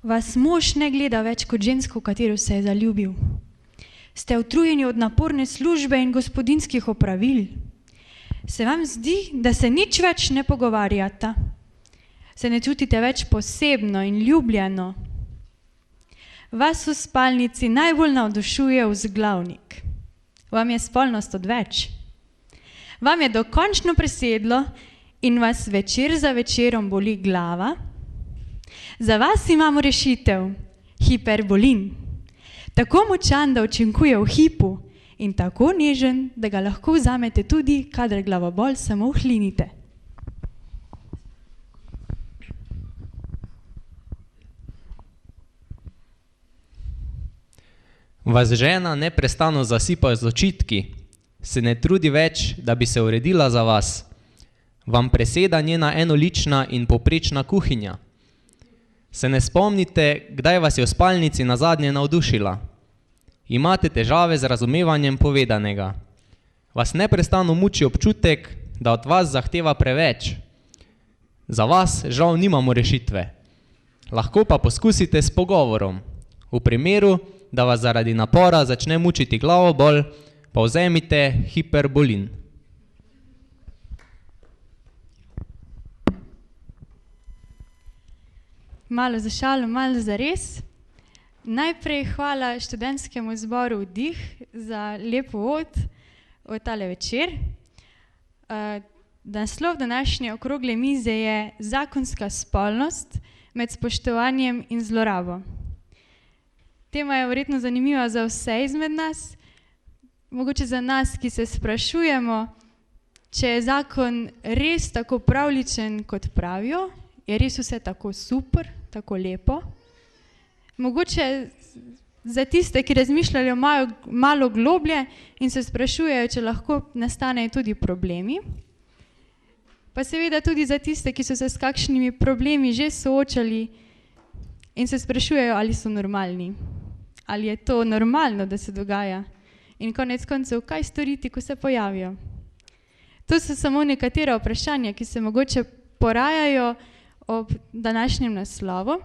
Vas mož ne gleda več kot žensko, v katero se je zaljubil? Ste utrujeni od naporne službe in gospodinjskih opravil? Se vam zdi, da se nič več ne pogovarjata? Se ne čutite več posebno in ljubljeno? Vas v spalnici najbolj navdušuje vzglavnik. Vam je spolnost odveč? Vam je dokončno presedlo in vas večer za večerom boli glava? Za vas imamo rešitev, hiperbolin. Tako močan, da učinkuje v hipu in tako nežen, da ga lahko vzamete tudi, kadar glavobol samo hlinite. Vas žena neprestano zasipa z očitki, se ne trudi več, da bi se uredila za vas. Vam preseda njena enolična in povprečna kuhinja. Se ne spomnite, kdaj vas je v spalnici nazadnje navdušila? Imate težave z razumevanjem povedanega. Vas neprestano muči občutek, da od vas zahteva preveč. Za vas žal nimamo rešitve. Lahko pa poskusite s pogovorom. V primeru, da vas zaradi napora začne mučiti glavobol, pa vzemite hiperbolin. Malo za šalo, malo za res. Najprej hvala študentskemu zboru Vdih za lep uvod v tale večer. Naslov današnje okrogle mize je Zakonska spolnost med spoštovanjem in zlorabo. Tema je verjetno zanimiva za vse izmed nas, mogoče za nas, ki se sprašujemo, če je zakon res tako pravličen, kot pravijo, je res vse tako super, tako lepo. Mogoče za tiste, ki razmišljajo malo globlje in se sprašujejo, če lahko nastanejo tudi problemi. Pa seveda tudi za tiste, ki so se s kakšnimi problemi že soočali in se sprašujejo, ali so normalni. Ali je to normalno, da se dogaja? In konec koncev, kaj storiti, ko se pojavijo? To so samo nekatera vprašanja, ki se mogoče porajajo ob današnjem naslovu.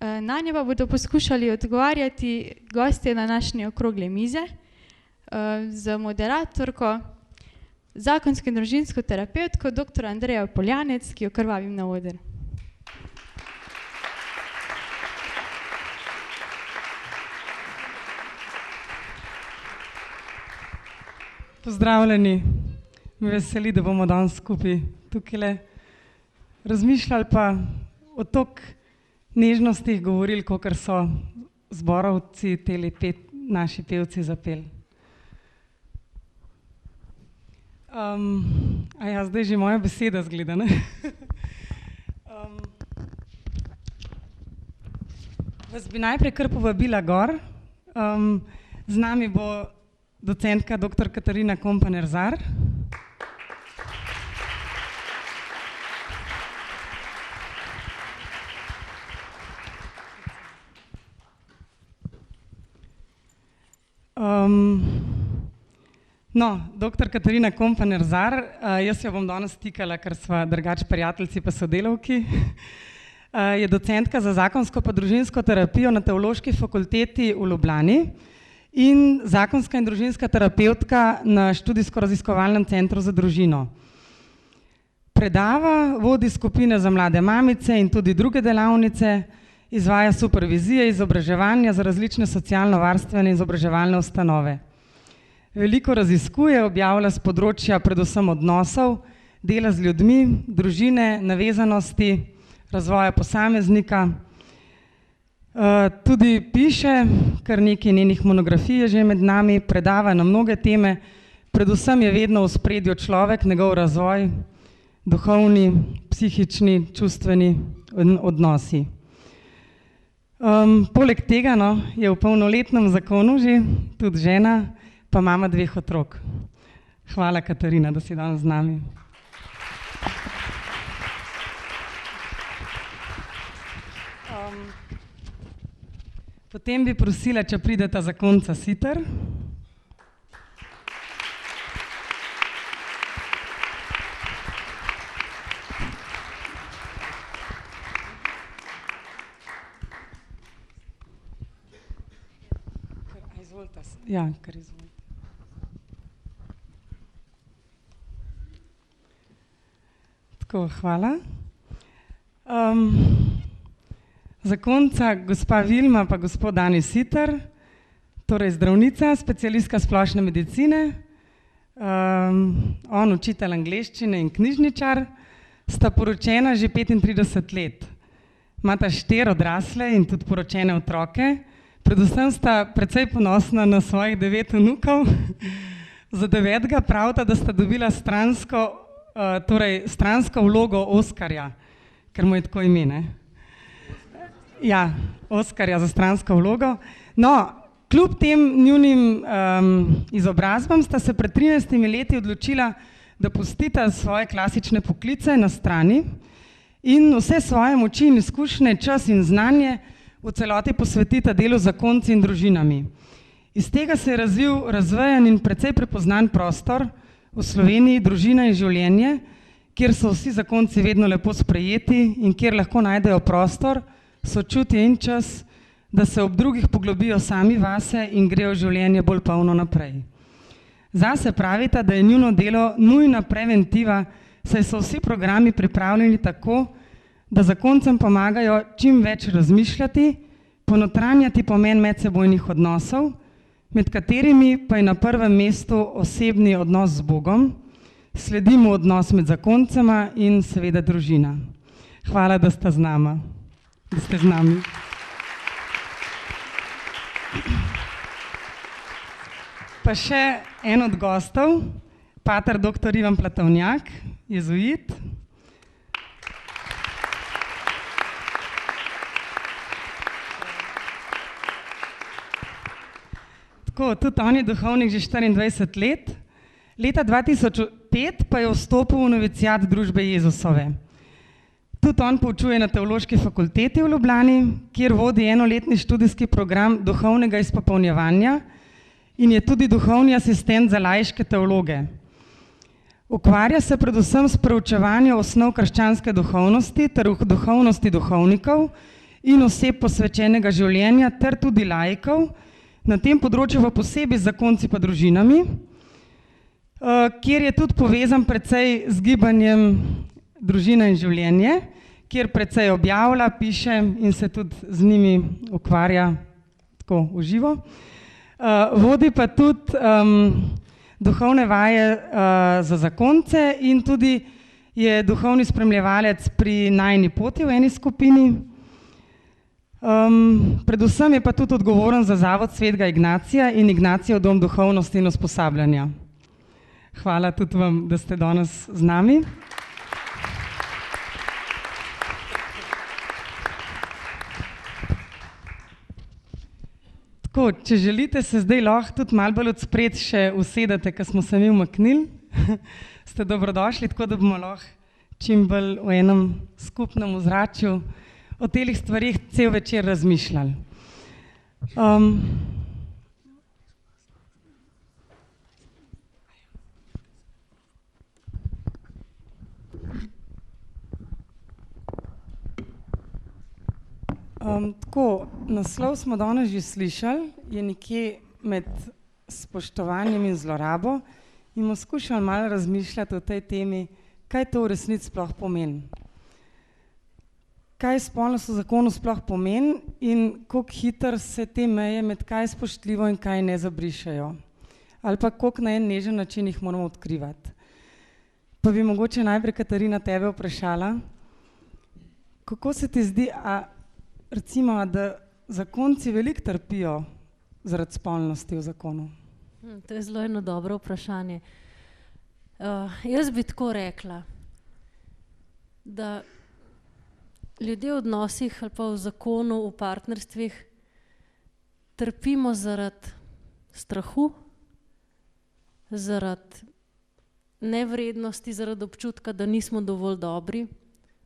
Nanje pa bodo poskušali odgovarjati gostje današnje okrogle mize z moderatorko, zakonsko in družinsko terapevtko dr. Andrejo Poljanec, ki jo kar vabim na oder. Pozdravljeni, me veseli, da bomo danes skupaj tukaj razmišljali pa o toliko nežnostih govorili, kakor so zborovci, teli naši pevci zapeli. Zdaj že moja beseda zgleda, ne? Vas bi najprej kar povabila gor. Z nami bo docentka dr. Katarina Kompanjer-Zar. Dr. Katarina Kompanjer-Zar, jaz jo bom danes stikala, ker sva drugače prijateljci pa sodelavki, je docentka za zakonsko pa družinsko terapijo na Teološki fakulteti v Ljubljani in zakonska in družinska terapevtka na Študijsko-raziskovalnem centru za družino. Predava, vodi skupine za mlade mamice in tudi druge delavnice, izvaja supervizije izobraževanja za različne socialno-varstvene in izobraževalne ustanove. Veliko raziskuje, objavlja z področja predvsem odnosov, dela z ljudmi, družine, navezanosti, razvoja posameznika. Tudi piše, kar nekaj njenih monografij je že med nami, predava na mnoge teme, predvsem je vedno v ospredju človek, njegov razvoj, duhovni, psihični, čustveni odnosi. Poleg tega je v polnoletnem zakonu že tudi žena, pa mama 2 otrok. Hvala, Katarina, da si danes z nami. Potem bi prosila, če prideta zakonca Siter. Ja, kar izvolite. Tako, hvala. Zakonca gospa Vilma pa gospod Dani Siter, torej zdravnica, specialistka splošne medicine, on učitelj angleščine in knjižničar, sta poročena že 35 let. Imata 4 odrasle in tudi poročene otroke. Predvsem sta precej ponosna na svojih 9 vnukov. Za 9. pravita, da sta dobila stransko vlogo Oskarja, ker mu je tako ime, ne? Ja, Oskarja za stransko vlogo. No, kljub tem njunim izobrazbam sta se pred 13 leti odločila, da pustita svoje klasične poklice na strani in vse svoje moči in izkušnje, čas in znanje v celoti posvetita delu z zakonci in družinami. Iz tega se je razvil razvejan in precej prepoznan prostor v Sloveniji, družina in življenje, kjer so vsi zakonci vedno lepo sprejeti in kjer lahko najdejo prostor, sočutje in čas, da se ob drugih poglobijo sami vase in grejo življenje bolj polno naprej. Zase pravita, da je njuno delo nujna preventiva, saj so vsi programi pripravljeni tako, da zakoncem pomagajo čim več razmišljati, ponotranjati pomen medsebojnih odnosov, med katerimi pa je na prvem mestu osebni odnos z Bogom, sledi mu odnos med zakoncema in seveda družina. Hvala, da ste z nami. Pa še en od gostov, pater dr. Ivan Platovnjak, jezuit. Tako, tudi on je duhovnik že 24 let. Leta 2005 pa je vstopil v noviciat družbe Jezusove. Tudi on poučuje na Teološki fakulteti v Ljubljani, kjer vodi enoletni študijski program duhovnega izpopolnjevanja in je tudi duhovni asistent za laiške teologe. Ukvarja se predvsem s preučevanjem osnov krščanske duhovnosti ter duhovnosti duhovnikov in oseb posvečenega življenja ter tudi laikov, na tem področju pa posebej z zakonci pa družinami, kjer je tudi povezan precej z gibanjem Družina in življenje, kjer precej objavlja, piše in se tudi z njimi ukvarja tako v živo. Vodi pa tudi duhovne vaje za zakonce in tudi je duhovni spremljevalec pri Najini poti v eni skupini. Predvsem je pa tudi odgovoren za zavod Svetega Ignacija in Ignacijev dom duhovnosti in usposabljanja. Hvala tudi vam, da ste danes z nami. Tako, če želite, se zdaj lahko tudi malo bolj odspred še usedete, ker smo se mi umaknili. Ste dobrodošli, tako da bomo lahko čim bolj v enem skupnem ozračju o teh stvarih cel večer razmišljali. Tako, naslov smo danes že slišali, je nekje med spoštovanjem in zlorabo in bomo skušali malo razmišljati o tej temi, kaj to v resnici sploh pomeni. Kaj spolnost v zakonu sploh pomeni in koliko hitro se te meje med kaj spoštljivo in kaj ne zabrišejo. Ali pa koliko na en nežen način jih moramo odkrivati. Pa bi mogoče najprej Katarina tebe vprašala, kako se ti zdi, recimo, da zakonci veliko trpijo zaradi spolnosti v zakonu? To je zelo eno dobro vprašanje. Jaz bi tako rekla, da ljudje v odnosih ali pa v zakonu, v partnerstvih trpimo zaradi strahu, zaradi nevrednosti, zaradi občutka, da nismo dovolj dobri,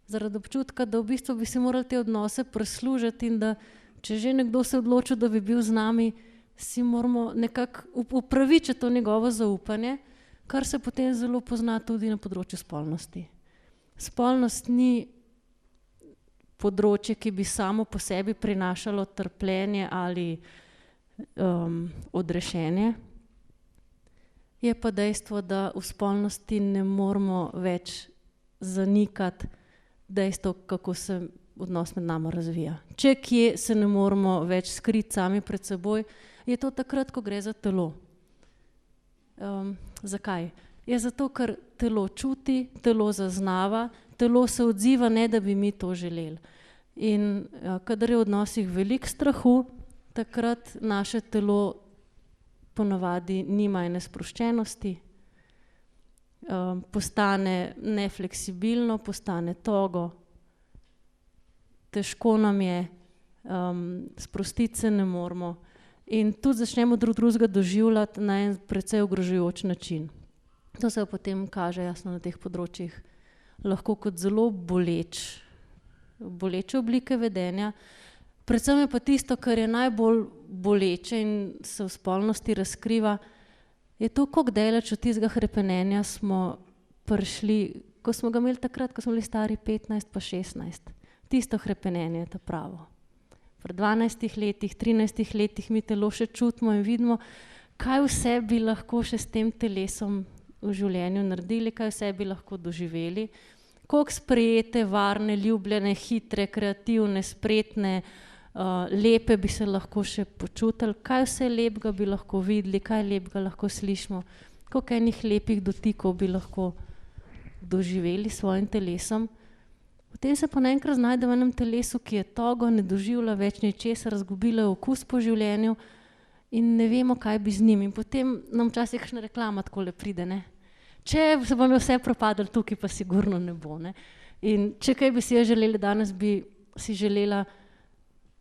zaradi občutka, da v bistvu bi si morali te odnose prislužiti in da če že nekdo se odločil, da bi bil z nami, si moramo nekako upravičiti to njegovo zaupanje, kar se potem zelo pozna tudi na področju spolnosti. Spolnost ni področje, ki bi samo po sebi prinašalo trpljenje ali odrešenje. Je pa dejstvo, da v spolnosti ne moramo več zanikati dejstvo, kako se odnos med nami razvija. Če kje se ne moramo več skriti sami pred seboj, je to takrat, ko gre za telo. Zakaj? Je zato, ker telo čuti, telo zaznava, telo se odziva, ne da bi mi to želeli. In kadar je v odnosih veliko strahu, takrat naše telo ponavadi nima ene sproščenosti, postane nefleksibilno, postane togo, težko nam je, sprostiti se ne moremo in tudi začnemo drugega doživljati na en precej ogrožujoč način. To se potem kaže jasno na teh področjih lahko kot zelo boleče oblike vedenja. Predvsem je pa tisto, kar je najbolj boleče in se v spolnosti razkriva, je to, koliko daleč od tistega hrepenenja smo prišli, ko smo ga imeli takrat, ko smo bili stari 15 pa 16. Tisto hrepenenje je ta pravo. Pri 12 letih, 13 letih mi telo še čutimo in vidimo, kaj vse bi lahko še s tem telesom v življenju naredili, kaj vse bi lahko doživeli, koliko sprejete, varne, ljubljene, hitre, kreativne, spretne, lepe bi se lahko še počutili, kaj vse lepega bi lahko videli, kaj lepega lahko slišimo, koliko enih lepih dotikov bi lahko doživeli s svojim telesom. Potem se pa naenkrat znajde v enem telesu, ki je togo, ne doživlja več ničesar, razgubila je okus po življenju in ne vemo, kaj bi z njim. In potem nam včasih kakšna reklama takole pride, ne. Če se vam je vse propadlo, tukaj pa sigurno ne bo, ne. In če kaj bi si jaz želela, danes bi si želela,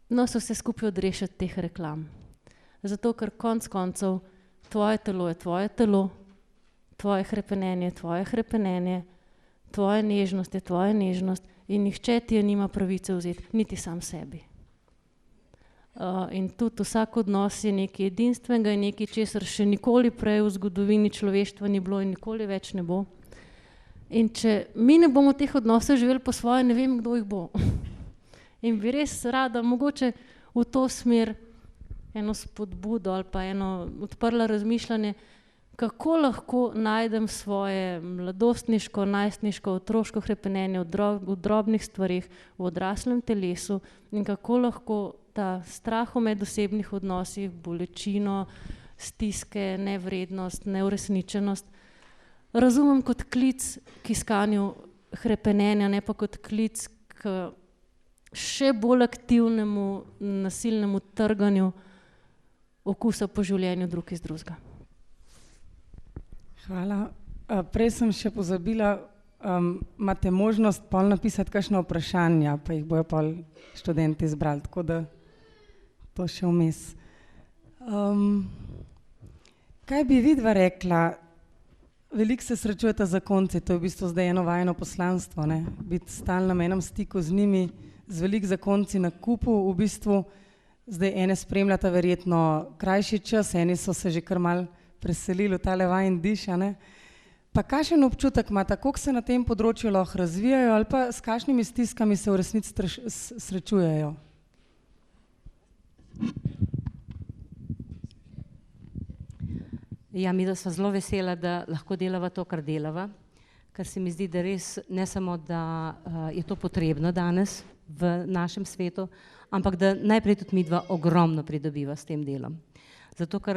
se vse skupaj odrešiti teh reklam. Zato, ker konec koncev tvoje telo je tvoje telo, tvoje hrepenenje je tvoje hrepenenje, tvoja nežnost je tvoja nežnost in nihče ti je nima pravice vzeti, niti sam sebi. In tudi vsak odnos je nekaj edinstvenega in nekaj, česar še nikoli prej v zgodovini človeštva ni bilo in nikoli več ne bo. In če mi ne bomo teh odnosov živeli po svoje, ne vem, kdo jih bo. In bi res rada mogoče v to smer eno spodbudo ali pa eno odprla razmišljanje, kako lahko najdem svoje mladostniško, najstniško, otroško hrepenenje v drobnih stvarih, v odraslem telesu in kako lahko ta strah v medosebnih odnosih, bolečino, stiske, nevrednost, neuresničenost razumem kot klic k iskanju hrepenenja, ne pa kot klic k še bolj aktivnemu, nasilnemu trganju okusa po življenju drug iz drugega. Hvala. Prej sem še pozabila, imate možnost pol napisati kakšna vprašanja, pa jih bojo pol študenti izbrali, tako da to še vmes. Kaj bi vidva rekla, veliko se srečujete zakonci, to je v bistvu zdaj eno vajino poslanstvo, ne? Biti stalno na enem stiku z njimi, z veliko zakonci na kupu, v bistvu zdaj ene spremljata verjetno krajši čas, eni so se že kar malo preselili v tale vajin diš, ne? Pa kakšen občutek imate, koliko se na tem področju lahko razvijajo ali pa s kakšnimi stiskami se v resnici srečujejo? Ja, mi da sva zelo vesela, da lahko delava to, kar delava, ker se mi zdi, da res ne samo, da je to potrebno danes v našem svetu, ampak da najprej tudi midva ogromno pridobiva s tem delom. Zato, ker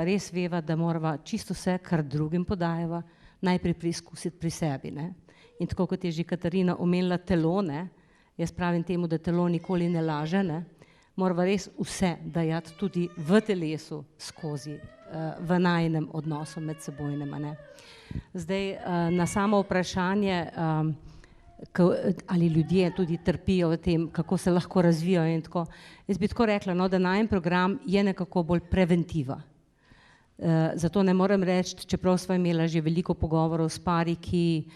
res veva, da morava čisto vse, kar drugim podajava, najprej preizkusiti pri sebi, ne. In tako kot je že Katarina omenila telo, ne, jaz pravim temu, da telo nikoli ne laže, ne, morava res vse dajati tudi v telesu skozi v najinem odnosu med sebojnem, ne. Zdaj, na samo vprašanje, ali ljudje tudi trpijo v tem, kako se lahko razvijajo in tako. Jaz bi tako rekla, no, da najin program je nekako bolj preventiva. Zato ne morem reči, čeprav sva imela že veliko pogovorov s pari, ki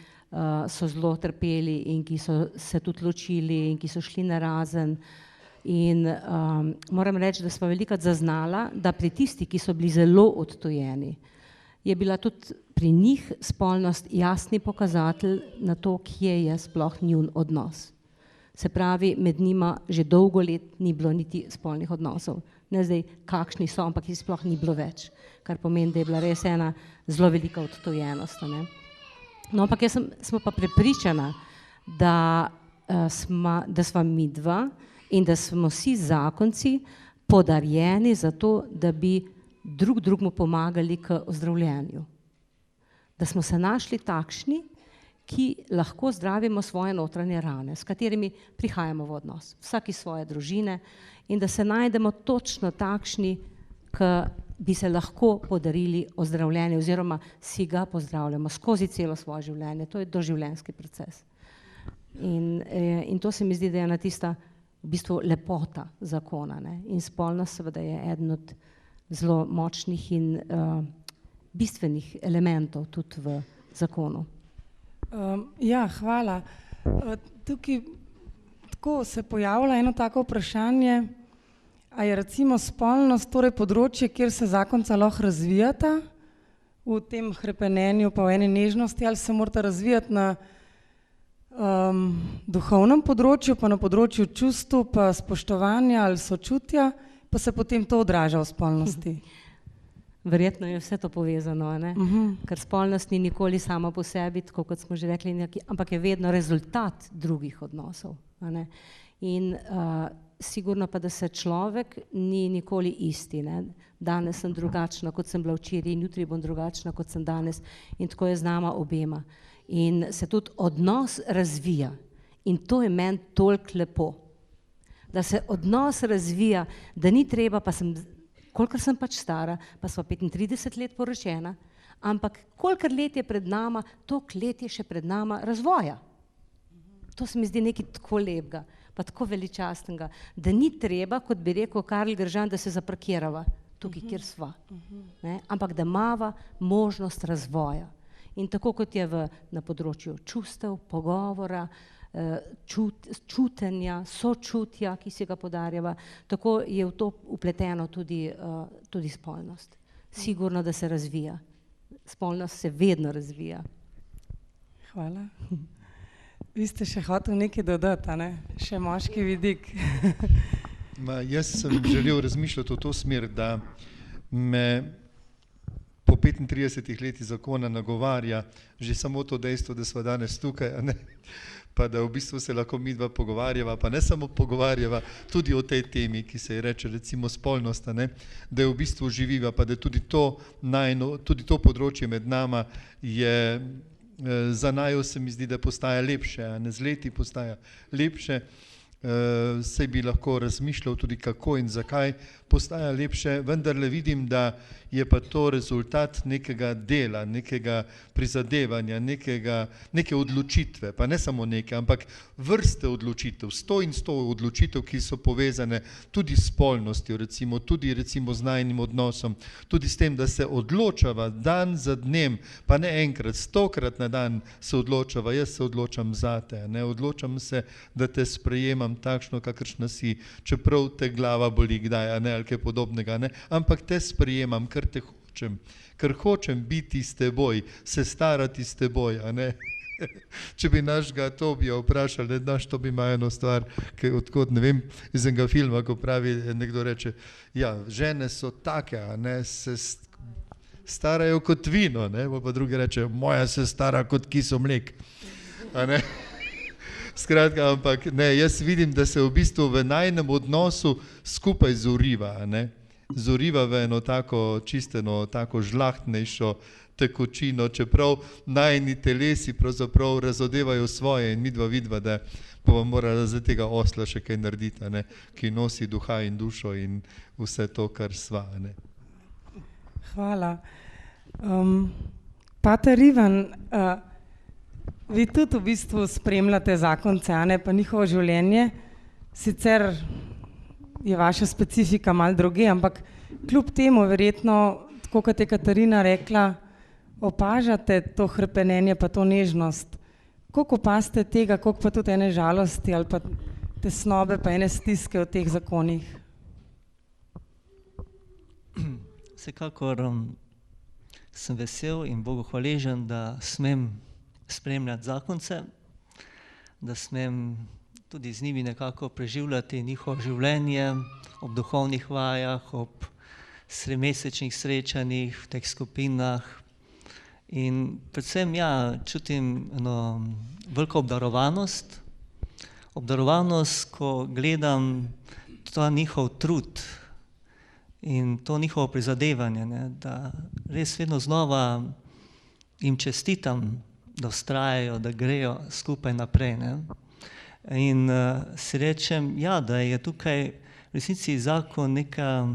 so zelo trpeli in ki so se tudi ločili in ki so šli narazen. In moram reči, da sva velikokrat zaznala, da pri tisti, ki so bili zelo odtujeni, je bila tudi pri njih spolnost jasni pokazatelj na to, kje je sploh njun odnos. Se pravi, med njima že dolgo let ni bilo niti spolnih odnosov. Ne zdaj, kakšni so, ampak jih sploh ni bilo več, kar pomeni, da je bila res ena zelo velika odtujenost, ne. No, ampak smo pa prepričana, da sva midva in da smo vsi zakonci podarjeni za to, da bi drug drugmu pomagali k ozdravljenju. Da smo se našli takšni, ki lahko zdravimo svoje notranje rane, s katerimi prihajamo v odnos, vsak iz svoje družine, in da se najdemo točno takšni, ki bi se lahko podarili ozdravljenje oziroma si ga pozdravljamo skozi celo svoje življenje. To je doživljenjski proces. In to se mi zdi, da je ena tista v bistvu lepota zakona, ne? In spolnost seveda je eden od zelo močnih in bistvenih elementov tudi v zakonu. Ja, hvala. Tukaj tako se pojavlja eno tako vprašanje, a je recimo spolnost torej področje, kjer se zakonca lahko razvijata v tem hrepenenju pa v eni nežnosti, ali se morata razvijati na duhovnem področju, pa na področju čustv, pa spoštovanja ali sočutja, pa se potem to odraža v spolnosti? Verjetno je vse to povezano, ne? Ker spolnost ni nikoli sama po sebi, tako kot smo že rekli, ampak je vedno rezultat drugih odnosov. Ne? In sigurno pa, da se človek ni nikoli isti. Ne? Danes sem drugačna, kot sem bila včeraj, in jutri bom drugačna, kot sem danes, in tako je z nama obema. In se tudi odnos razvija. In to je meni toliko lepo, da se odnos razvija, da ni treba, pa sem, kolikor sem pač stara, pa sva 35 let poročena, ampak kolikor let je pred nama, toliko let je še pred nama razvoja. To se mi zdi nekaj tako lepega, pa tako veličastnega, da ni treba, kot bi rekel Karl Gržan, da se zaparkirava tukaj, kjer sva. Ne? Ampak da imava možnost razvoja. In tako kot je na področju čustev, pogovora, čutenja, sočutja, ki si ga podarjava, tako je v to upleteno tudi spolnost. Sigurno, da se razvija. Spolnost se vedno razvija. Hvala. Vi ste še hotel nekaj dodati, a ne? Še moški vidik. Jaz sem želel razmišljati v to smer, da me po 35 letih zakona nagovarja že samo to dejstvo, da sva danes tukaj, a ne? Pa da v bistvu se lahko midva pogovarjava, pa ne samo pogovarjava, tudi o tej temi, ki se je reče recimo spolnost, a ne? Da je v bistvu živiva, pa da tudi tudi to področje med nama je za naju, se mi zdi, da postaja lepše, a ne, z leti postaja lepše. Saj bi lahko razmišljal tudi kako in zakaj postaja lepše, vendarle vidim, da je pa to rezultat nekega dela, nekega prizadevanja, neke odločitve, pa ne samo neke, ampak vrste odločitev, 100 odločitev, ki so povezane tudi s spolnostjo, tudi z najnim odnosom, tudi s tem, da se odločava dan za dnem, pa ne enkrat, 100-krat na dan se odločava, jaz se odločam zate, ne, odločam se, da te sprejemam takšno, kakršna si, čeprav te glava boli kdaj, a ne, ali kaj podobnega, ne, ampak te sprejemam, ker te hočem, ker hočem biti s teboj, se starati s teboj, a ne. Če bi našega Tobija vprašali, to bi ima eno stvar, odkot, ne vem, iz enega filma, ko pravi, nekdo reče, ja, žene so take, a ne, se starajo kot vino, ne, pa drugi reče, moja se stara kot kiso mlek, a ne. Skratka, ampak ne, jaz vidim, da se v bistvu v najnem odnosu skupaj zoriva, a ne. Zoriva v eno tako čisteno, tako žlahtnejšo tekočino, čeprav najni telesi pravzaprav razodevajo svoje in midva vidva, da bova morala za tega osla še kaj narediti, a ne, ki nosi duha in dušo in vse to, kar sva, a ne. Hvala. Pater Ivan, vi tudi v bistvu spremljate zakonce, a ne, pa njihovo življenje, sicer je vaša specifika malo druge, ampak kljub temu verjetno, tako kot je Katarina rekla, opažate to hrepenenje pa to nežnost. Koliko opazite tega, koliko pa tudi ene žalosti ali pa tesnobe pa ene stiske v teh zakonih? Vsekakor sem vesel in Bogu hvaležen, da smem spremljati zakonce, da smem tudi z njimi nekako preživljati njihovo življenje ob duhovnih vajah, ob mesečnih srečanjih v teh skupinah. In predvsem čutim eno veliko obdarovanost, ko gledam ta njihov trud in to njihovo prizadevanje, ne, da res vedno znova jim čestitam da vztrajajo, da grejo skupaj naprej. Ne? In si rečem, ja, da je tukaj v resnici zakon neka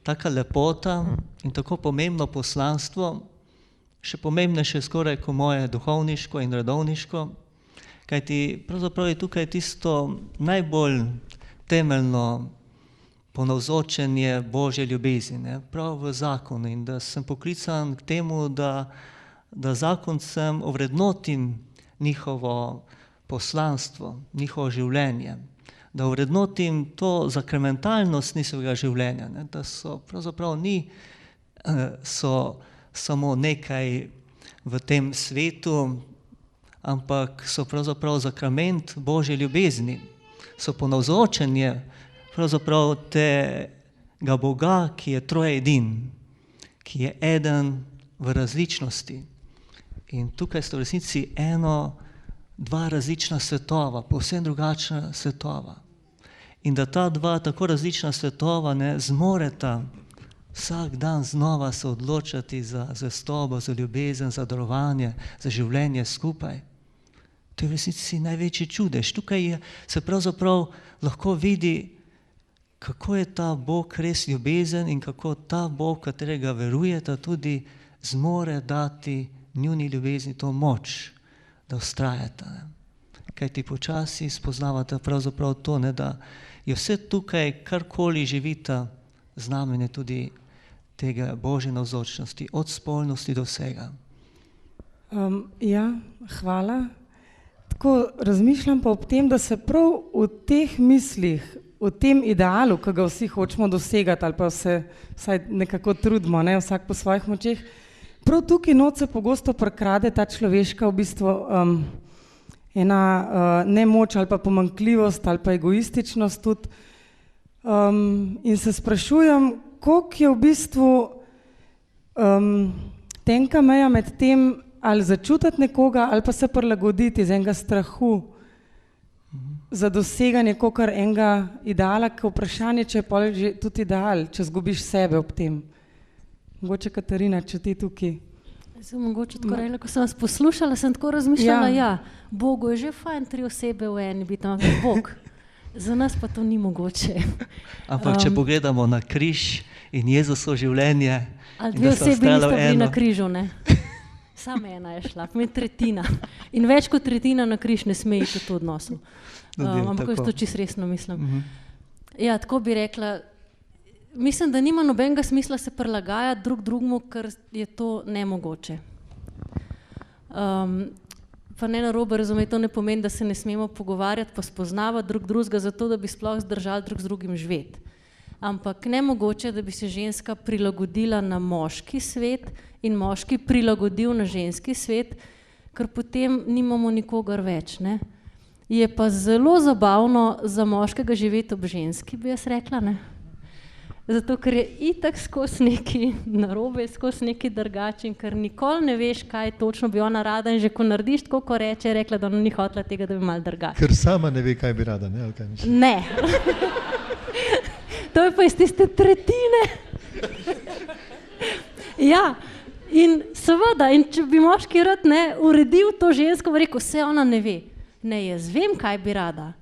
taka lepota in tako pomembno poslanstvo, še pomembnejše skoraj kot moje duhovniško in redovniško, kajti pravzaprav je tukaj tisto najbolj temeljno ponavzočenje Božje ljubezni, ne? Prav v zakonu, in da sem poklican k temu, da zakoncem ovrednotim njihovo poslanstvo, njihovo življenje, da ovrednotim to sakramentalnost njihovega življenja, ne? Da so pravzaprav so samo nekaj v tem svetu, ampak so pravzaprav sakrament Božje ljubezni, so ponavzočenje pravzaprav tega Boga, ki je trojedin, ki je eden v različnosti. In tukaj sta v resnici dva različna svetova, povsem drugačna svetova. In da ta dva tako različna svetova ne zmoreta vsak dan znova se odločati za zvestobo, za ljubezen, za darovanje, za življenje skupaj. To je v resnici največji čudež. Tukaj se pravzaprav lahko vidi, kako je ta Bog res ljubezen in kako ta Bog, katerega verujeta, tudi zmore dati njuni ljubezni to moč, da vztrajata. Kaj ti počasi spoznavate pravzaprav to, ne, da je vse tukaj, karkoli živita, znamenje tudi tega Božje navzočnosti, od spolnosti do vsega. Ja, hvala. Tako razmišljam pa ob tem, da se prav v teh mislih, v tem idealu, ki ga vsi hočemo dosegati ali pa se vsaj nekako trudimo, ne, vsak po svojih močeh, prav tukaj noč se pogosto prikrade ta človeška v bistvu ena nemoč ali pa pomanjkljivost ali pa egoističnost tudi. In se sprašujem, koliko je v bistvu tenka meja med tem, ali začutiti nekoga ali pa se prilagoditi iz enega strahu za doseganje kakor enega ideala, ki vprašanje, če je pol že tudi ideal, če zgubiš sebe ob tem. Mogoče Katarina, če ti tukaj. Sem mogoče tako rekla, ko sem vas poslušala, sem tako razmišljala, Bogu je že fajn 3 osebe v eni biti, ampak Bog. Za nas pa to ni mogoče. Ampak če pogledamo na križ in Jezusovo življenje, ali 2 osebi nista bili na križu, ne? Samo ena je šla, pomeni tretjina. In več kot tretjina na križ ne sme iti v to odnosu. Ampak jaz to čisto resno mislim. Ja, tako bi rekla, mislim, da nima nobenega smisla se prilagajati drug drugemu, ker je to nemogoče. Pa ne narobe razumeti, to ne pomeni, da se ne smemo pogovarjati pa spoznavati drug drugega zato, da bi sploh zdržali drug z drugim živeti. Ampak nemogoče, da bi se ženska prilagodila na moški svet in moški prilagodil na ženski svet, ker potem nimamo nikogar več, ne. Je pa zelo zabavno za moškega živeti ob ženski, bi jaz rekla, ne. Zato, ker je itak skozi neki narobe, skozi neki drugače in ker nikoli ne veš, kaj točno bi ona rada in že ko narediš tako, ko reče, je rekla, da ona ni hotela tega, da bi malo drugače. Ker sama ne ve, kaj bi rada, ne? Ali kaj misliš? Ne. To je pa iz tiste tretjine. Ja, in seveda, in če bi moški rad uredil to žensko, bi rekel, vse ona ne ve. Ne, jaz vem, kaj bi rada.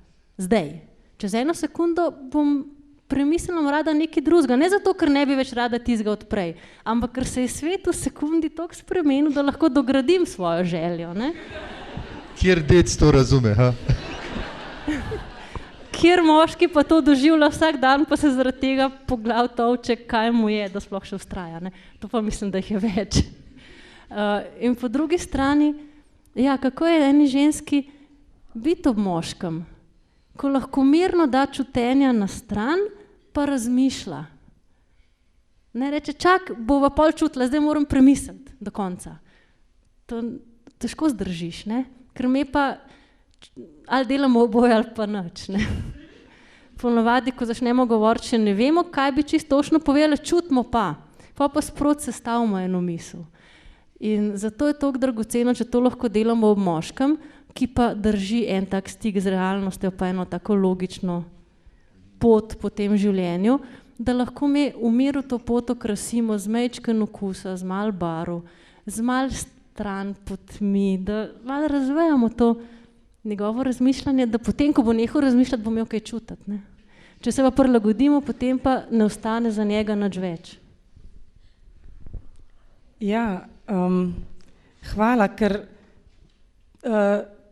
Zdaj. Čez 1 sekundo bom premislila rada nekaj drugega. Ne zato, ker ne bi več rada tistega odprej, ampak ker se je svet v sekundi toliko spremenil, da lahko dogradim svojo željo, ne? Kjer dec to razume, ha? Kjer moški pa to doživlja vsak dan, pa se zaradi tega po glav tolče, kaj mu je, da sploh še vztraja, ne? To pa mislim, da jih je več. In po drugi strani, ja, kako je eni ženski biti ob moškem, ko lahko mirno da čutenja na stran, pa razmišlja. Ne reče, čak, bova pol čutila, zdaj moram premisliti do konca. To težko zdržiš, ne? Ker me pa ali delamo oboje ali pa nič, ne. Ponavadi, ko začnemo govoriti, še ne vemo, kaj bi čisto točno povedali, čutimo pa sproti sestavimo eno misel. In zato je toliko dragoceno, če to lahko delamo ob moškem, ki pa drži en tak stik z realnostjo, pa eno tako logično pot po tem življenju, da lahko mi v miru to pot okrasimo z majčken okusa, z malo barv, z malo stran potmi, da malo razvijamo to njegovo razmišljanje, da potem, ko bo nehal razmišljati, bo imel kaj čutiti. Ne? Če se pa prilagodimo, potem pa ne ostane za njega nič več. Ja, hvala, ker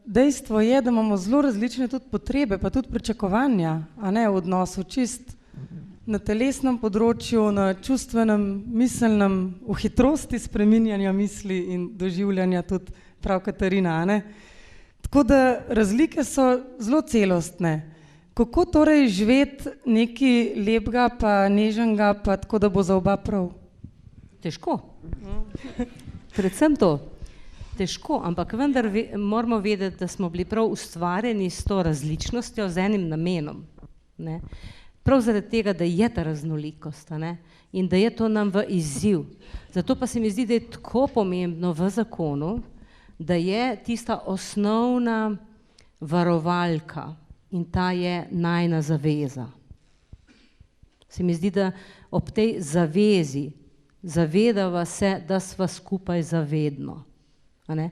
dejstvo je, da imamo zelo različne tudi potrebe, pa tudi pričakovanja, a ne, v odnosu, čist na telesnem področju, na čustvenem, miselnem, v hitrosti spreminjanja misli in doživljanja, tudi prav Katarina, a ne. Tako da razlike so zelo celostne. Kako torej živeti nekaj lepega pa nežnega, pa tako, da bo za oba prav? Težko. Predvsem to. Težko, ampak vendar moramo vedeti, da smo bili prav ustvarjeni s to različnostjo, z enim namenom. Ne? Prav zaradi tega, da je ta raznolikost, ne? In da je to nam v izziv. Zato pa se mi zdi, da je tako pomembno v zakonu, da je tista osnovna varovalka in ta je najina zaveza. Se mi zdi, da ob tej zavezi zavedava se, da sva skupaj zavedno. A ne?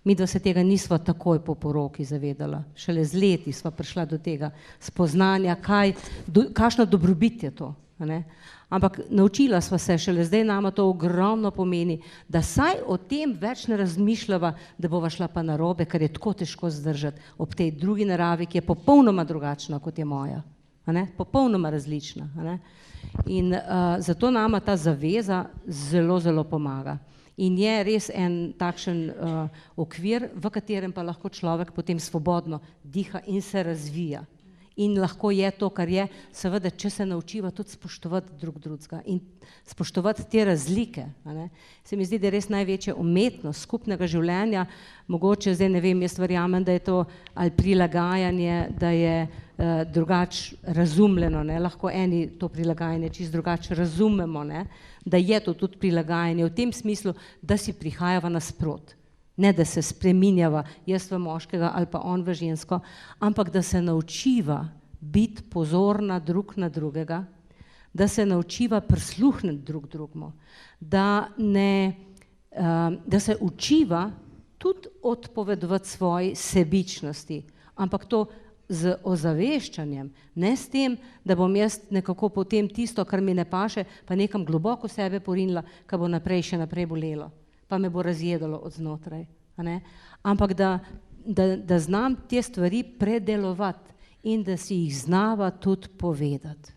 Mi da se tega nisva takoj po poroki zavedala, šele z leti sva prišla do tega spoznanja, kakšna dobrobit je to. A ne? Ampak naučila sva se, šele zdaj nama to ogromno pomeni, da saj o tem več ne razmišljava, da bova šla pa narobe, ker je tako težko zdržati ob tej drugi naravi, ki je popolnoma drugačna, kot je moja. A ne? Popolnoma različna. A ne? In zato nama ta zaveza zelo, zelo pomaga. In je res en takšen okvir, v katerem pa lahko človek potem svobodno diha in se razvija. In lahko je to, kar je, seveda, če se naučiva tudi spoštovati drug drugega in spoštovati te razlike. A ne? Se mi zdi, da je res največja umetnost skupnega življenja, mogoče zdaj ne vem, jaz verjamem, da je to ali prilagajanje, da je drugače razumljeno, ne? Lahko eni to prilagajanje čisto drugače razumemo, ne? Da je to tudi prilagajanje v tem smislu, da si prihajava nasprot. Ne, da se spreminjava, jaz v moškega ali pa on v žensko, ampak da se naučiva biti pozorna drug na drugega, da se naučiva prisluhniti drug drugemu, da se učiva tudi odpovedovati svoji sebičnosti, ampak to z ozaveščanjem, ne s tem, da bom jaz nekako potem tisto, kar mi ne paše, pa nekam globoko sebe porinila, kar bo naprej še naprej bolelo, pa me bo razjedalo od znotraj. Ampak da znam te stvari predelovati in da si jih znava tudi povedati.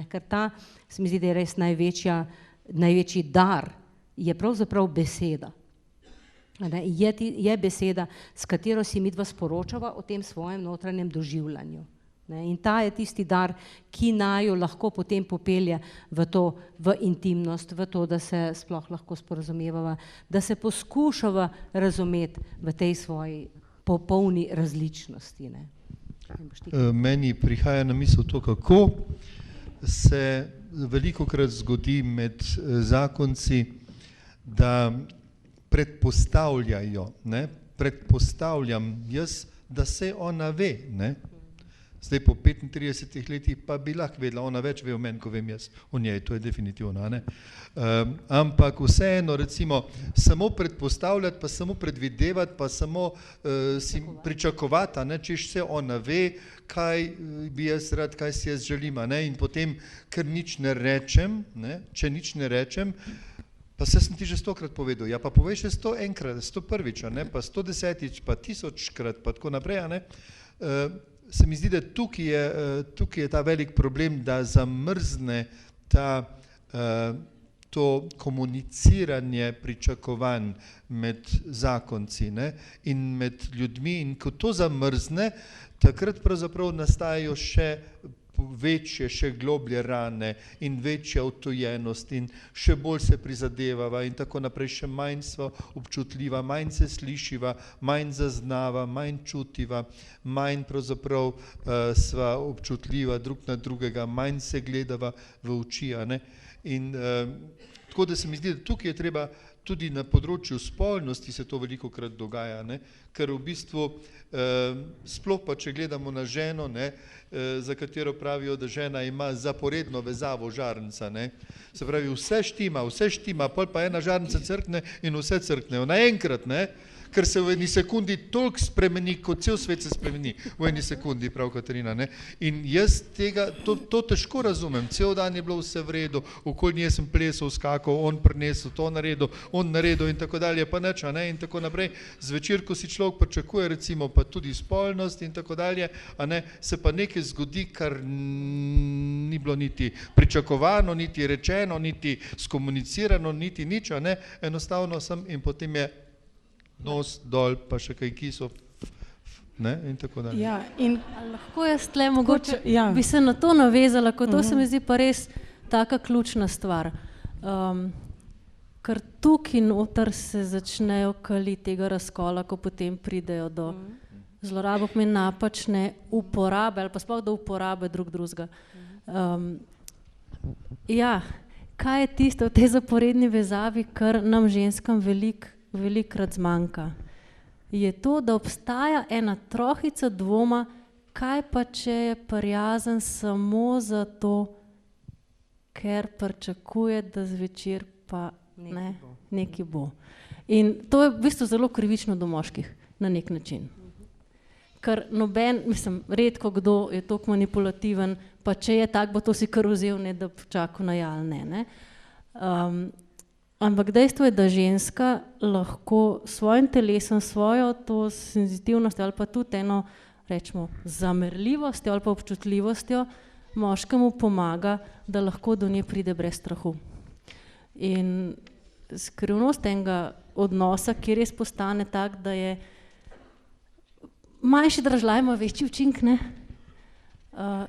Ker ta, se mi zdi, da je res največji dar, je pravzaprav beseda. Je beseda, s katero si midva sporočava o tem svojem notranjem doživljanju. In ta je tisti dar, ki naju lahko potem popelje v intimnost, v to, da se sploh lahko sporazumevava, da se poskušava razumeti v tej svoji popolni različnosti. Meni prihaja na misel to, kako se velikokrat zgodi med zakonci, da predpostavljajo, predpostavljam jaz, da se ona ve, ne? Zdaj po 35 letih pa bi lahko vedela, ona več ve o meni, ko vem jaz o njej, to je definitivno, ne? Ampak vseeno, recimo, samo predpostavljati, pa samo predvidevati, pa samo si pričakovati, češ se ona ve, kaj bi jaz rad, kaj si jaz želim, in potem, ker nič ne rečem, če nič ne rečem, pa se sem ti že 100-krat povedal, ja pa povej še 101-krat, 101-ič, pa 110-ič, pa 1000-krat, pa tako naprej, se mi zdi, da tukaj je ta velik problem, da zamrzne to komuniciranje pričakovanj med zakonci in med ljudmi, in ko to zamrzne, takrat pravzaprav nastajajo še večje, še globlje rane in večja odtujenost in še bolj se prizadevava in tako naprej, še manj sva občutljiva, manj se slišiva, manj zaznava, manj čutiva, manj pravzaprav sva občutljiva drug na drugega, manj se gledava v oči. In tako da se mi zdi, da tukaj je treba tudi na področju spolnosti se to veliko krat dogaja, ne? Ker v bistvu, sploh pa če gledamo na ženo, ne, za katero pravijo, da žena ima zaporedno vezavo žarnica, ne? Se pravi, vse štima, pol pa ena žarnica crkne in vse crknejo naenkrat, ne? Ker se v eni sekundi toliko spremeni, kot cel svet se spremeni v eni sekundi, prav Katarina, ne? In jaz tega, to težko razumem, cel dan je bilo vse v redu, okoli nje sem plesal, skakal, on prinesel, to naredil, on naredil in tako dalje, pa nič, a ne, in tako naprej. Zvečer, ko si človek pričakuje, recimo, pa tudi spolnost in tako dalje, a ne, se pa nekaj zgodi, kar ni bilo niti pričakovano, niti rečeno, niti skomunicirano, niti nič, a ne, enostavno sem in potem je nos dol, pa še kaj kisov, ne, in tako dalje. Ja, in Lahko jaz tle mogoče ja. bi se na to navezala, ko to se mi zdi pa res taka ključna stvar. Ker tukaj noter se začnejo kali tega razkola, ko potem pridejo do zlorabe, pomeni napačne uporabe ali pa sploh do uporabe drugega. Ja, kaj je tisto v tej zaporedni vezavi, kar nam ženskam velikokrat zmanjka? Je to, da obstaja ena trohica dvoma, kaj pa če je prijazen samo zato, ker pričakuje, da zvečer pa nekaj bo. In to je v bistvu zelo krivično do moških na nek način. Ker noben, mislim, redko kdo je toliko manipulativen, pa če je tak, bo to si kar vzel, ne da počakal na ja ali ne. Ampak dejstvo je, da ženska lahko svojim telesom, svojo to senzitivnostjo ali pa tudi eno, rečemo, zamerljivostjo ali pa občutljivostjo moškemu pomaga, da lahko do nje pride brez strahu. In skrivnost enega odnosa, ki res postane tak, da je manjši dražljaj ima večji učink, ne?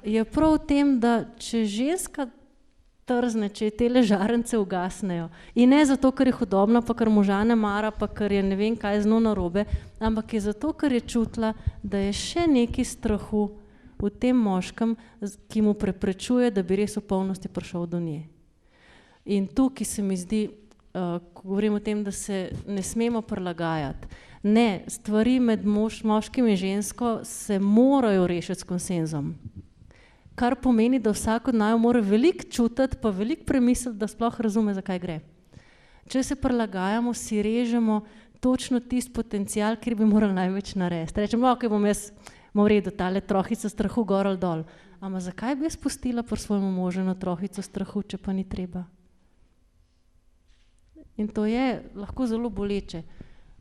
Je prav v tem, da če ženska trzne, če te žarence ugasnejo. In ne zato, ker je hudobna, pa ker moža ne mara, pa ker je ne vem kaj z njo narobe, ampak je zato, ker je čutila, da je še nekaj strahu v tem moškem, ki mu preprečuje, da bi res v polnosti prišel do nje. In tukaj se mi zdi, ko govorim o tem, da se ne smemo prilagajati. Ne, stvari med moškim in žensko se morajo rešiti s konsenzom. Kar pomeni, da vsak od naju mora veliko čutiti, pa veliko premisliti, da sploh razume, zakaj gre. Če se prilagajamo, si režemo točno tisti potencial, kjer bi morali največ narediti. Rečem, ok, bom jaz v redu, tale trohica strahu gor ali dol. Ampak zakaj bi jaz pustila pri svojemu možu eno trohico strahu, če pa ni treba? In to je lahko zelo boleče.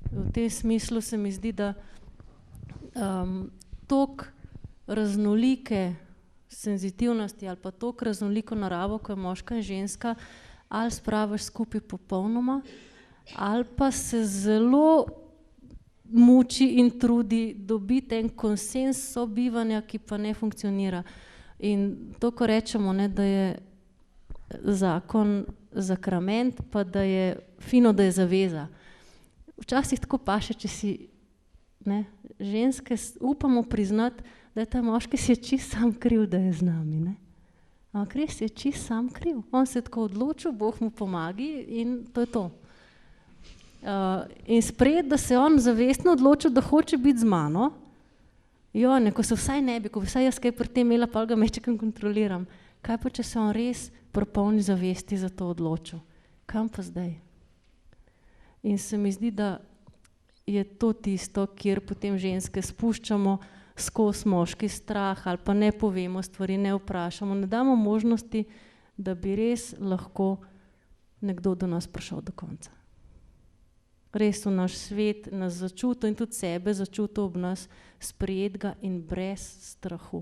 V tem smislu se mi zdi, da toliko raznolike senzitivnosti ali pa toliko raznoliko naravo, ko je moška in ženska, ali spraviš skupaj popolnoma, ali pa se zelo muči in trudi dobiti en konsens sobivanja, ki pa ne funkcionira. In to, ko rečemo, ne, da je zakon zakrament, pa da je fino, da je zaveza. Včasih tako paše, če si ženske upamo priznati, da je ta moški si je čist sam kriv, da je z nami. Ne? Ampak res je čist sam kriv. On se je tako odločil, Bog mu pomagi in to je to. In sprejeti, da se on zavestno odločil, da hoče biti z mano, ko se vsaj ne bi, ko bi vsaj jaz kaj pri tem imela, pa ga mečekam kontroliram. Kaj pa, če se on res pri polni zavesti za to odločil? Kam pa zdaj? In se mi zdi, da je to tisto, kjer potem ženske spuščamo skozi moški strah ali pa ne povemo stvari, ne vprašamo, ne damo možnosti, da bi res lahko nekdo do nas prišel do konca. Res v naš svet nas začutil in tudi sebe začutil ob nas sprejetega in brez strahu.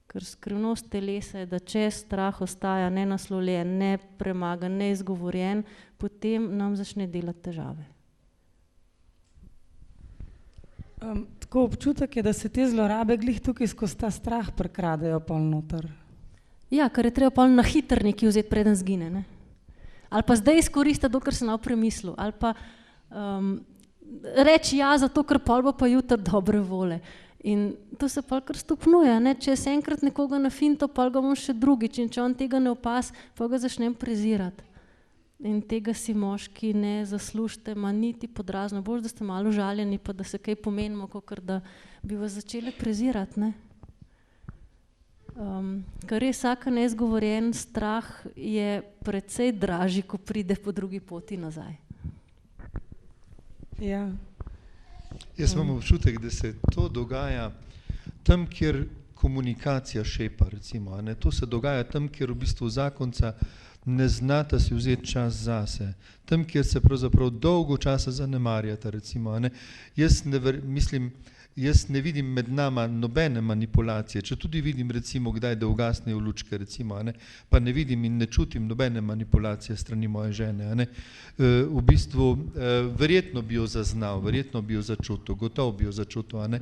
Ker skrivnost telesa je, da če strah ostaja nenaslovljen, ne premagan, ne izgovorjen, potem nam začne delati težave. Tako občutek je, da se te zlorabe glih tukaj skozi ta strah prekradejo pol noter. Ja, ker je treba pol na hitro nekaj vzeti, preden zgine, ne? Ali pa zdaj izkoristiti, dokler se ne premislil, ali pa reči ja, zato ker pol bo pa jutri dobre vole. In to se pol kar stopnjuje, ne? Če se enkrat nekoga nafinto, pol ga bom še drugič in če on tega ne opaz, pa ga začnem prezirati. In tega si moški ne zaslužite, ma niti podrazno. Bolj, da ste malo žaljeni, pa da se kaj pomenimo, kakor da bi vas začeli prezirati, ne. Ker res vsaka neizgovorjen strah je precej dražji, ko pride po drugi poti nazaj. Ja. Jaz imam občutek, da se to dogaja tam, kjer komunikacija šepa, recimo, a ne. To se dogaja tam, kjer v bistvu zakonca ne znata si vzeti čas zase. Tam, kjer se pravzaprav dolgo časa zanemarjata, recimo, a ne. Jaz ne vidim med nama nobene manipulacije, če tudi vidim recimo kdaj, da ugasnejo lučke, recimo, a ne, pa ne vidim in ne čutim nobene manipulacije strani moje žene, a ne. V bistvu verjetno bi jo zaznal, verjetno bi jo začutil, gotovo bi jo začutil, a ne.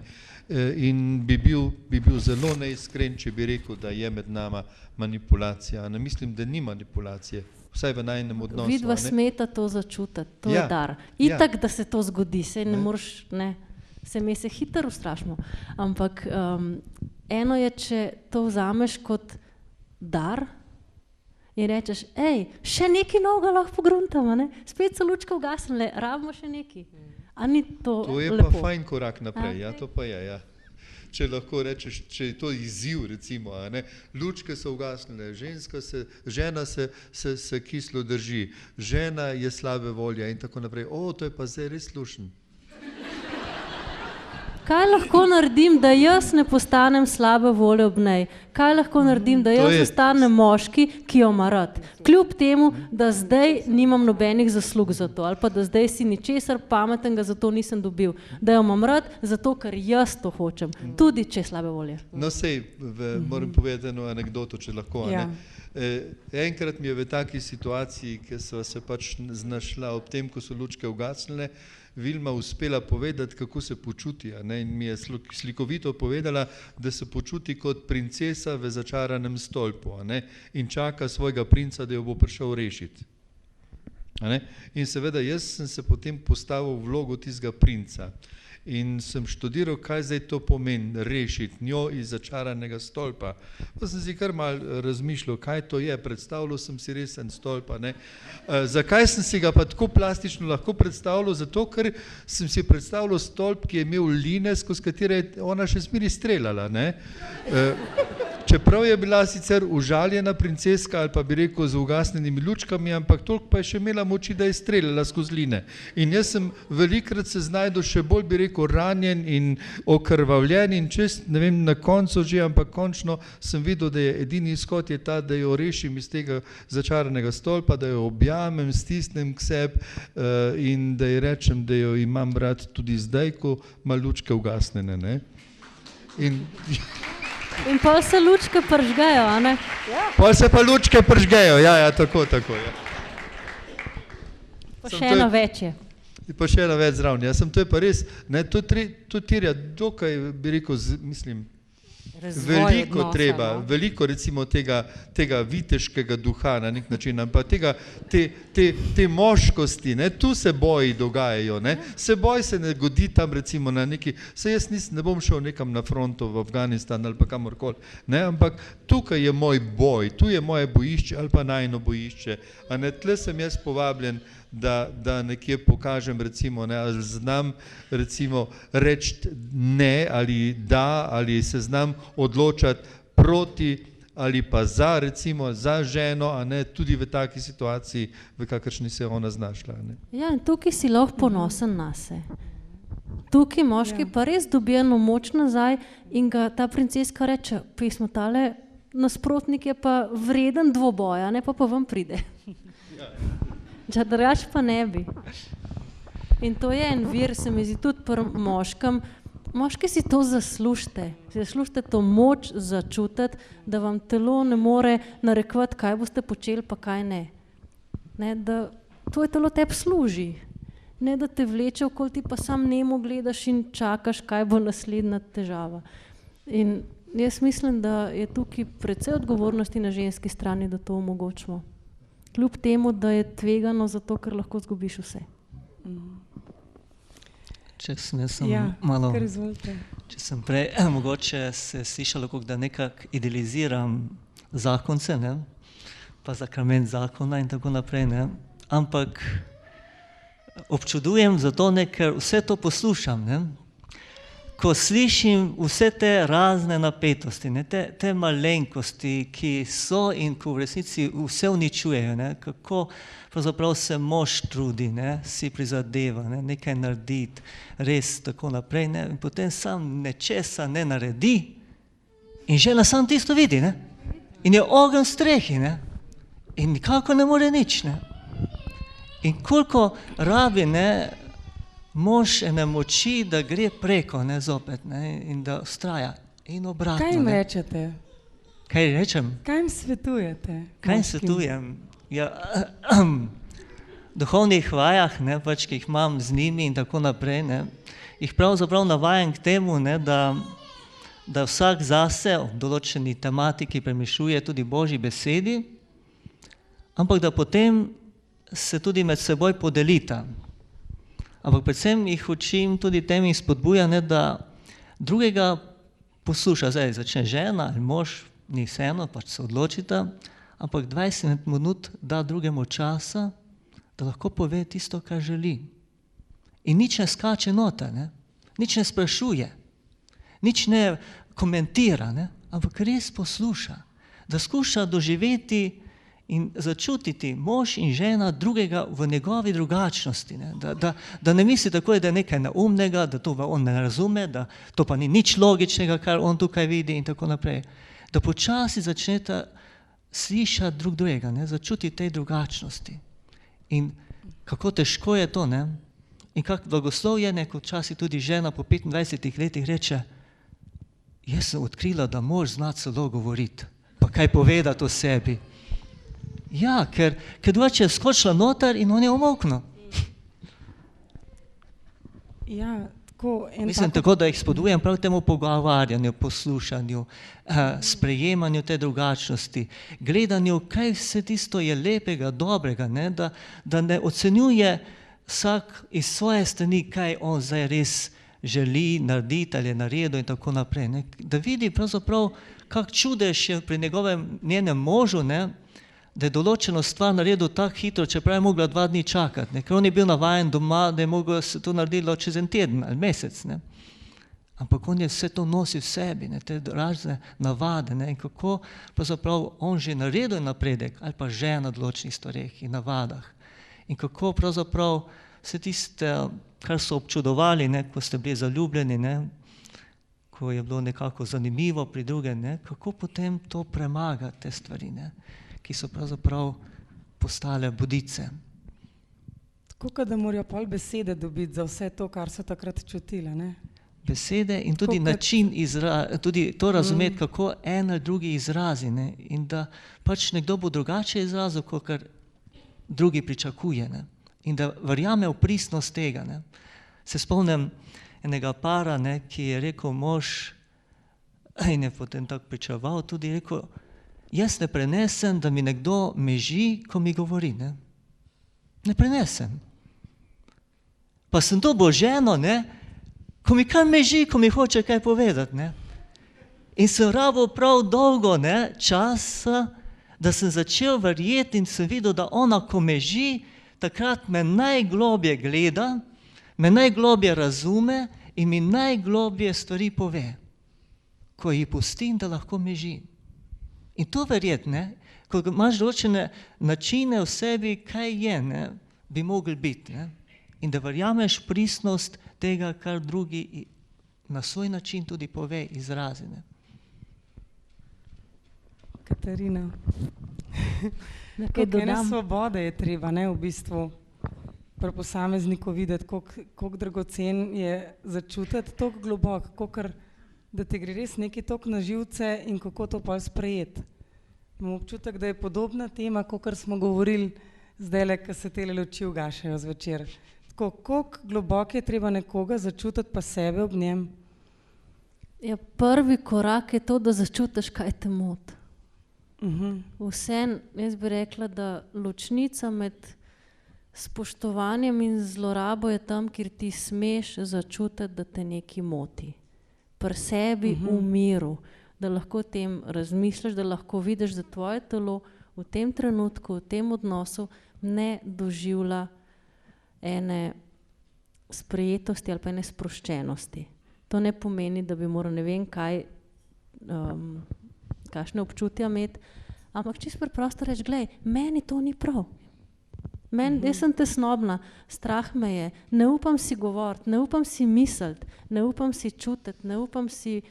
In bi bil zelo neiskren, če bi rekel, da je med nama manipulacija, a ne. Mislim, da ni manipulacije, vsaj v najnem odnosu, a ne. Vidva smeta to začutiti, to je dar. Itak, da se to zgodi, saj ne moreš, ne. Se mi se hitro ustrašimo, ampak eno je, če to vzameš kot dar in rečeš, še nekaj novega lahko pogruntamo, ne? Spet so lučke ugasnile, rabimo še nekaj. A ni to lepo? To je pa fajn korak naprej, ja, to pa je, ja. Če lahko rečeš, če je to izziv, recimo, a ne, lučke so ugasnile, žena se kislo drži, žena je slabe volje in tako naprej, to je pa zdaj res lušen. Kaj lahko naredim, da jaz ne postanem slabe volje ob njej? Kaj lahko naredim, da jaz postanem moški, ki jo ima rad? Kljub temu, da zdaj nimam nobenih zaslug za to, ali pa da zdaj si ničesar pametnega za to nisem dobil. Da jo imam rad, zato ker jaz to hočem, tudi če je slabe volje. No sej, moram povedati eno anekdoto, če lahko, a ne. Enkrat mi je v taki situaciji, ki so se pač znašla ob tem, ko so lučke ugasnile, Vilma uspela povedati, kako se počuti, a ne, in mi je slikovito povedala, da se počuti kot princesa v začaranem stolpu, a ne, in čaka svojega princa, da jo bo prišel rešiti. A ne. In seveda jaz sem se potem postavil v vlogo tistega princa in sem študiral, kaj zdaj to pomeni, rešiti njo iz začaranega stolpa. Pa sem si kar malo razmišljal, kaj to je, predstavljal sem si res en stolp, a ne. Zakaj sem si ga pa tako plastično lahko predstavljal? Zato, ker sem si predstavljal stolp, ki je imel line, skozi katere je ona še zmeraj streljala, ne. Čeprav je bila sicer užaljena princeska, ali pa bi rekel z ugasnjenimi lučkami, ampak toliko pa je še imela moči, da je streljala skozi line. In jaz sem velikrat se znajdel še bolj, bi rekel, ranjen in okrvavljen in čest, ne vem, na koncu že, ampak končno sem videl, da je edini izhod je ta, da jo rešim iz tega začaranega stolpa, da jo objamem, stisnem k sebi in da ji rečem, da jo imam rad tudi zdaj, ko ima lučke ugasnjene, ne. In pol se lučke pržgejo, a ne? Pol se pa lučke pržgejo, ja, tako, ja. Pa še eno več je. Pa še eno več zraven, ja, to je pa res, ne, to terja dokaj, bi rekel, mislim, veliko treba, veliko recimo tega viteškega duha na nek način, ampak te moškosti, ne, tu se boji dogajajo, ne, se boj se ne godi tam recimo na neki, saj jaz ne bom šel nekam na fronto v Afganistan ali pa kamorkoli, ne, ampak tukaj je moj boj, tu je moje bojišče ali pa najino bojišče, a ne, tle sem jaz povabljen, da nekje pokažem recimo, ne, ali znam recimo reči ne ali da, ali se znam odločati proti ali pa za recimo, za ženo, a ne, tudi v taki situaciji, v kakršni se je ona znašla, ne. Ja, in tukaj si lahko ponosen nase. Tukaj moški pa res dobi eno moč nazaj in ga ta princeska reče, pismo tale nasprotnik je pa vreden dvoboja, ne, pa vam pride. Če drugače pa ne bi. In to je en vir, se mi zdi tudi pri moškem. Moški si to zaslužite. Zaslužite to moč začutiti, da vam telo ne more narekovati, kaj boste počeli, pa kaj ne. Ne, da tvoje telo tebi služi. Ne, da te vleče okoli, ti pa sam nemo gledaš in čakaš, kaj bo naslednja težava. In jaz mislim, da je tukaj precej odgovornosti na ženski strani, da to omogočimo. Kljub temu, da je tvegano zato, ker lahko zgubiš vse. Če sem prej mogoče se slišalo, da nekako idealiziram zakonce, ne, pa zakrament zakona in tako naprej, ne, ampak občudujem zato, ne, ker vse to poslušam. Ne. Ko slišim vse te razne napetosti, ne, te malenkosti, ki so in ko v resnici vse uničujejo, ne, kako pravzaprav se mož trudi, ne, si prizadeva, ne, nekaj narediti, res tako naprej, ne, in potem sam nečesa ne naredi in žena sam tisto vidi, ne, in je ogenj v strehi, ne, in nikako ne more nič, ne. In koliko rabi, ne, mož ene moči, da gre preko, ne, zopet, ne, in da vztraja in obratno. Kaj jim ne. rečete? Kaj rečem? Kaj jim svetujete? Kaj moškim? svetujem? Ja, v duhovnih vajah, ne, pač, ki jih imam z njimi in tako naprej, ne, jih pravzaprav navajam k temu, ne, da vsak zase v določeni tematiki premišljuje tudi Božji besedi, ampak da potem se tudi med seboj podelita. Ampak predvsem jih učim tudi tem in spodbuja, ne, da drugega posluša. Zdaj začne žena ali mož, ni vseeno, pač se odločita, ampak 20 minut da drugemu časa, da lahko pove tisto, kar želi. In nič ne skače noter, ne, nič ne sprašuje, nič ne komentira, ne, ampak res posluša, da skuša doživeti in začutiti mož in žena drugega v njegovi drugačnosti, ne? Da ne misli tako, da je nekaj neumnega, da to on ne razume, da to pa ni nič logičnega, kar on tukaj vidi in tako naprej. Da počasi začneta slišati drug drugega, ne? Začutiti tej drugačnosti. In kako težko je to, ne? In kak blagoslov je, ne, ko včasih tudi žena po 25 letih reče, jaz sem odkrila, da mož zna celo govoriti, pa kaj povedati o sebi. Ja, ker drugače je skočila noter in on je omolknil. Ja, tako Mislim tako, da jih spodbujam prav temu pogovarjanju, poslušanju, sprejemanju te drugačnosti, gledanju, kaj vse tisto je lepega, dobrega, ne? Da ne ocenjuje vsak iz svoje strani, kaj on zdaj res želi narediti ali je naredil in tako naprej. Ne? Da vidi pravzaprav, kak čudež je pri njenem možu, ne? Da je določeno stvar naredil tako hitro, čeprav je mogla 2 dni čakati, ne? Ker on je bil navajen doma, da je mogel se to naredilo čez en teden ali mesec. Ne? Ampak on je vse to nosil v sebi, ne? Te razne navade, ne? In kako pravzaprav on že naredil napredek ali pa že na določenih stvareh in navadah. In kako pravzaprav vse tiste, kar so občudovali, ne? Ko ste bili zaljubljeni, ne? Ko je bilo nekako zanimivo pri drugem, ne? Kako potem to premaga te stvari, ne? Ki so pravzaprav postale budice. Tako, da morajo pol besede dobiti za vse to, kar so takrat čutile, ne? Besede in tudi način, tudi to razumeti, kako en ali drugi izrazi, ne? In da pač nekdo bo drugače izrazil, kot kar drugi pričakuje, ne? In da verjame v pristnost tega, ne? Se spomnim enega para, ne, ki je rekel mož, in je potem tako pričaval, tudi rekel, jaz ne prenesem, da mi nekdo meži, ko mi govori, ne. Ne prenesem. Pa sem dobil ženo, ne, ko mi kar meži, ko mi hoče kaj povedati, ne. In sem rabil prav dolgo, ne, časa, da sem začel verjeti in sem videl, da ona, ko meži, takrat me najglobje gleda, me najglobje razume in mi najglobje stvari pove, ko ji pustim, da lahko meži. In to verjeti, ne, ko imaš določene načine v sebi, kaj je, ne, bi mogli biti, ne, in da verjameš pristnost tega, kar drugi na svoj način tudi pove, izrazi, ne. Katarina. Koliko ene svobode je treba, ne, v bistvu pri posamezniku videti, koliko dragocen je začutiti toliko globoko, kolikor da ti gre res nekaj toliko na živce in kako to pol sprejeti. Imam občutek, da je podobna tema, kakor smo govorili zdajle, ko se tele luči ugašajo zvečer. Tako, koliko globoko je treba nekoga začutiti pa sebe ob njem? Ja, prvi korak je to, da začutiš, kaj te moti. Vseeno, jaz bi rekla, da ločnica med spoštovanjem in zlorabo je tam, kjer ti smeš začutiti, da te nekaj moti. Pri sebi v miru, da lahko o tem razmisliš, da lahko vidiš, da tvoje telo v tem trenutku, v tem odnosu ne doživlja ene sprejetosti ali pa ene sproščenosti. To ne pomeni, da bi moral ne vem kaj, kakšne občutja imeti, ampak čisto preprosto reči, glej, meni to ni prav. Jaz sem tesnobna, strah me je, ne upam si govoriti, ne upam si misliti, ne upam si čutiti, ne upam si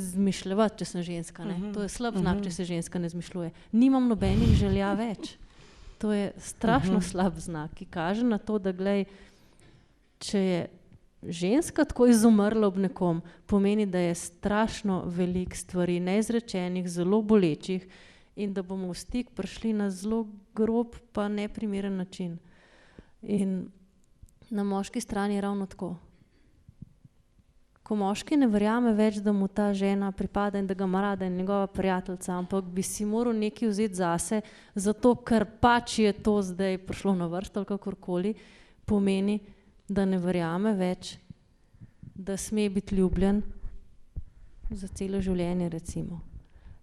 zmišljati, če sem ženska. Ne? To je slab znak, če se ženska ne zmišljuje. Nimam nobenih želja več. To je strašno slab znak, ki kaže na to, da glej, če je ženska tako izumrla ob nekom, pomeni, da je strašno veliko stvari neizrečenih, zelo bolečih in da bomo v stik prišli na zelo grob pa neprimeren način. In na moški strani je ravno tako. Ko moški ne verjame več, da mu ta žena pripada in da ga ima rada in njegova prijateljica, ampak bi si moral nekaj vzeti zase, zato ker pač je to zdaj prišlo na vrsto ali kakorkoli, pomeni, da ne verjame več, da sme biti ljubljen za celo življenje, recimo.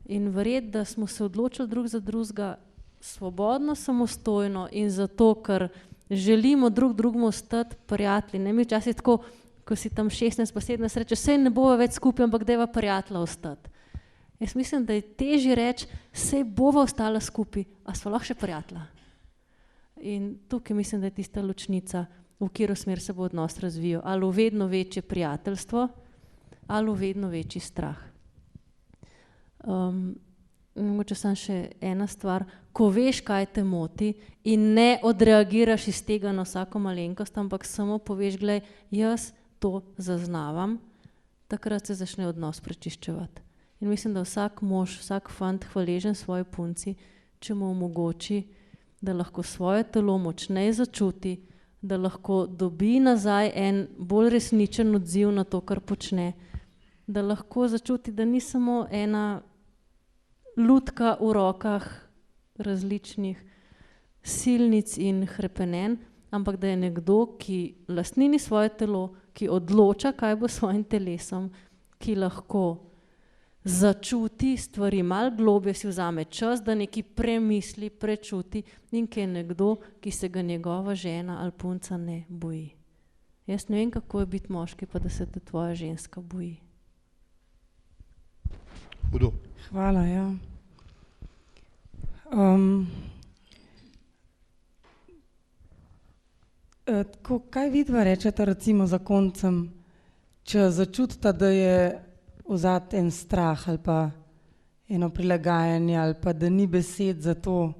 In verjeti, da smo se odločili drug za drugega svobodno, samostojno in zato, ker želimo drugemu ostati prijatelji. Ne mi včasih tako, ko si tam 16 pa 17 reče, sej ne bova več skupaj, ampak dajva prijatelja ostati. Jaz mislim, da je težje reči, sej bova ostala skupaj, a sva lahko še prijatelja. In tukaj mislim, da je tista ločnica, v katero smer se bo odnos razvijal. Ali v vedno večje prijateljstvo, ali v vedno večji strah. Mogoče samo še ena stvar, ko veš, kaj te moti in ne odreagiraš iz tega na vsako malenkost, ampak samo poveš, glej, jaz to zaznavam, takrat se začne odnos prečiščevati. In mislim, da vsak mož, vsak fant hvaležen svoji punci, če mu omogoči, da lahko svoje telo močneje začuti, da lahko dobi nazaj en bolj resničen odziv na to, kar počne, da lahko začuti, da ni samo ena lutka v rokah različnih silnic in hrepenenj, ampak da je nekdo, ki lastnini svoje telo, ki odloča, kaj bo s svojim telesom, ki lahko začuti stvari malo globje, si vzame čas, da nekaj premisli, prečuti in ki je nekdo, ki se ga njegova žena ali punca ne boji. Jaz ne vem, kako je biti moški, pa da se te tvoja ženska boji. Hudo. Hvala, ja. Kaj vidva rečeta recimo za koncem, če začutita, da je vzati en strah ali pa eno prilagajanje ali pa da ni besed za to,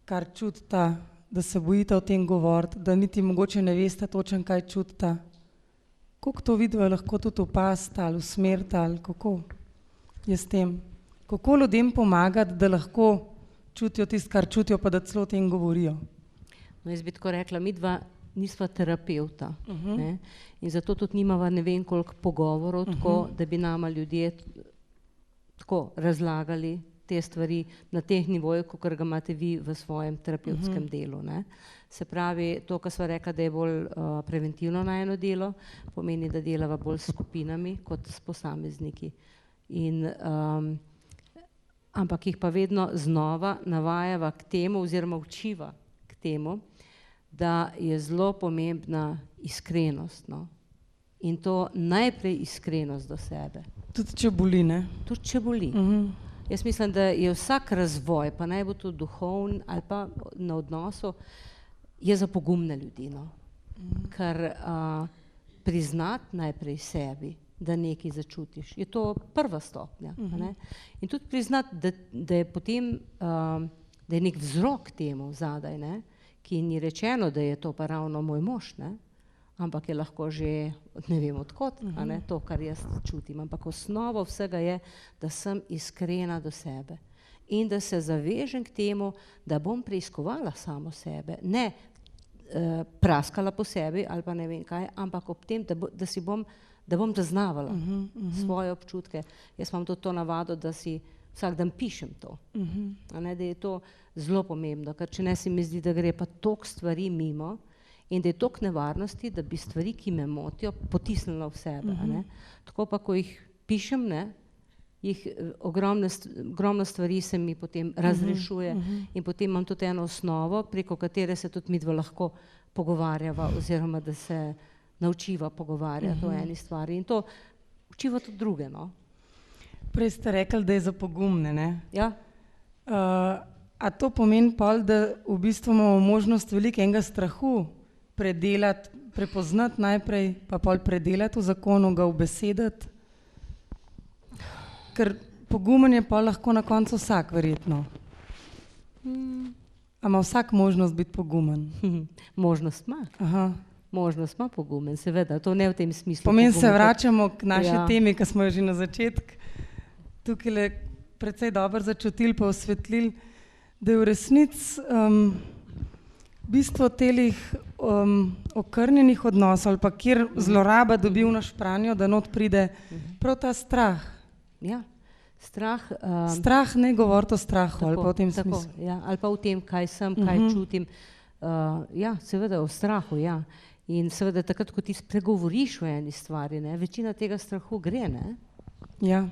kar čutita, da se bojita o tem govoriti, da niti mogoče ne veste točno, kaj čutita. Kako to vidva lahko tudi opazita ali usmerita ali kako je s tem? Kako ljudem pomagati, da lahko čutijo tisto, kar čutijo, pa da celo o tem govorijo? No, jaz bi tako rekla, midva nisva terapevta, ne? In zato tudi nimava ne vem koliko pogovorov, tako, da bi nama ljudje tako razlagali te stvari na teh nivojih, kakor ga imate vi v svojem terapevtskem delu. Ne? Se pravi, to, kar sva rekla, da je bolj preventivno na eno delo, pomeni, da delava bolj s skupinami kot s posamezniki. Ampak jih pa vedno znova navajava k temu oziroma učiva k temu, da je zelo pomembna iskrenost. No? In to najprej iskrenost do sebe. Tudi če boli, ne? Tudi če boli. Jaz mislim, da je vsak razvoj, pa naj bo to duhovni ali pa na odnosu, je za pogumne ljudi. No? Ker priznati najprej sebi, da nekaj začutiš, je to prva stopnja. Ne? In tudi priznati, da je potem, da je nek vzrok temu zadaj, ne? Ki ni rečeno, da je to pa ravno moj mož, ne? Ampak je lahko že, ne vem odkot, ne? To, kar jaz čutim. Ampak osnova vsega je, da sem iskrena do sebe in da se zavežem k temu, da bom preiskovala samo sebe, ne praskala po sebi ali pa ne vem kaj, ampak ob tem, da bom zaznavala svoje občutke. Jaz imam tudi to navado, da si vsak dan pišem to. Da je to zelo pomembno, ker če ne se mi zdi, da gre pa toliko stvari mimo in da je toliko nevarnosti, da bi stvari, ki me motijo, potisnila v sebe. Tako pa, ko jih pišem, ne, ogromno stvari se mi potem razrešuje in potem imam tudi eno osnovo, preko katere se tudi midva lahko pogovarjava oziroma da se naučiva pogovarjati o eni stvari in to učiva tudi druge, no. Prej ste rekli, da je za pogumne, ne? Ja. A to pomeni pol, da v bistvu imamo možnost veliko enega strahu predelati, prepoznati najprej, pa pol predelati v zakonu, ga ubesediti? Ker pogumen je pa lahko na koncu vsak, verjetno. A ima vsak možnost biti pogumen? Možnost ima. Aha. Možnost ima pogumen, seveda, to ne v tem smislu. Pomeni, pogumen, se vračamo k naši temi, ki smo jo že na začetku tukaj le precej dobro začutili pa osvetlili, da je v resnici bistvo telih okrnjenih odnosov ali pa kjer zloraba dobi v naš pranjo, da not pride prav ta strah. Ja, strah. Strah, ne govoriti o strahu ali pa v tem smislu. Ja, ali pa v tem, kaj sem, kaj čutim. Ja, seveda o strahu, ja. In seveda takrat, ko ti spregovoriš o eni stvari, ne, večina tega strahu gre, ne? Ja.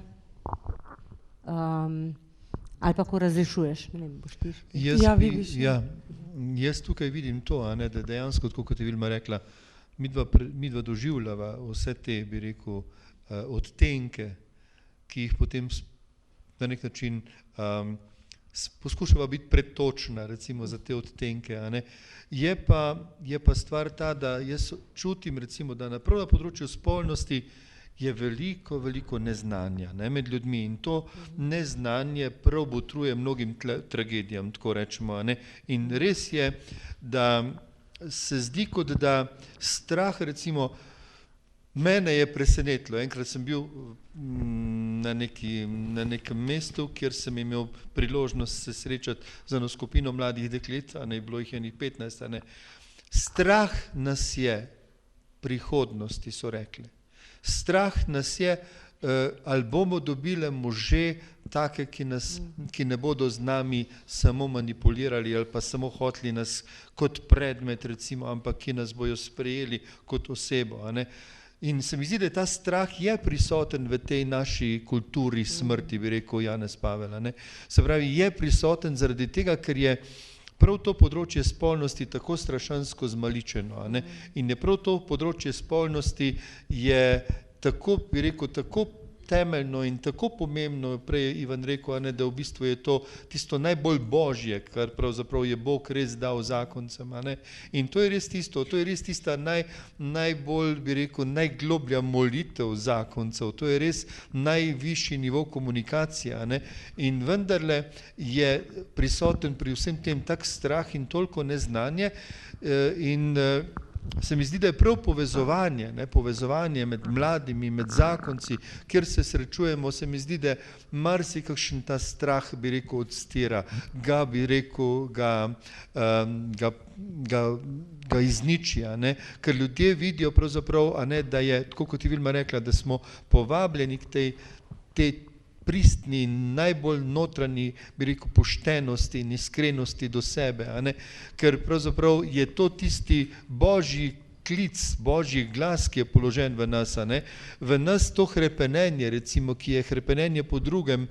Ali pa ko razrešuješ, ne vem, boš ti? Jaz tukaj vidim to, ne, da dejansko, tako kot je Vilma rekla, midva doživljava vse te, bi rekel, odtenke, ki jih potem na nek način poskušava biti pretočna, recimo za te odtenke. A ne. Je pa stvar ta, da jaz čutim, recimo, da na področju spolnosti je veliko neznanja, ne, med ljudmi in to neznanje prav botruje mnogim tragedijam, tako rečemo. Ne. In res je, da se zdi, kot da strah, recimo, mene je presenetilo. Enkrat sem bil na nekem mestu, kjer sem imel priložnost se srečati z eno skupino mladih deklet, a ne, bilo jih enih 15, a ne. Strah nas je prihodnosti, so rekli. Strah nas je, ali bomo dobili može take, ki ne bodo z nami samo manipulirali ali pa samo hoteli nas kot predmet, recimo, ampak ki nas bojo sprejeli kot osebo. A ne. In se mi zdi, da ta strah je prisoten v tej naši kulturi smrti, bi rekel Janez Pavel. A ne. Se pravi, je prisoten zaradi tega, ker je prav to področje spolnosti tako strašansko zmaličeno. A ne. In je prav to področje spolnosti je tako, bi rekel, tako temeljno in tako pomembno, prej je Ivan rekel, a ne, da v bistvu je to tisto najbolj božje, kar pravzaprav je Bog res dal zakoncem. A ne. In to je res tisto, to je res tista najbolj, bi rekel, najgloblja molitev zakoncev, to je res najvišji nivo komunikacije. A ne. In vendarle je prisoten pri vsem tem tak strah in toliko neznanje in se mi zdi, da je prav povezovanje med mladimi, med zakonci, kjer se srečujemo, se mi zdi, da marsikakšen ta strah, bi rekel, odstira, ga, bi rekel, ga izniči, a ne, ker ljudje vidijo pravzaprav, a ne, da je, tako kot je Vilma rekla, da smo povabljeni k tej pristni, najbolj notranji, bi rekel, poštenosti in iskrenosti do sebe, a ne, ker pravzaprav je to tisti božji klic, božji glas, ki je položen v nas, a ne, v nas to hrepenenje, recimo, ki je hrepenenje po drugem,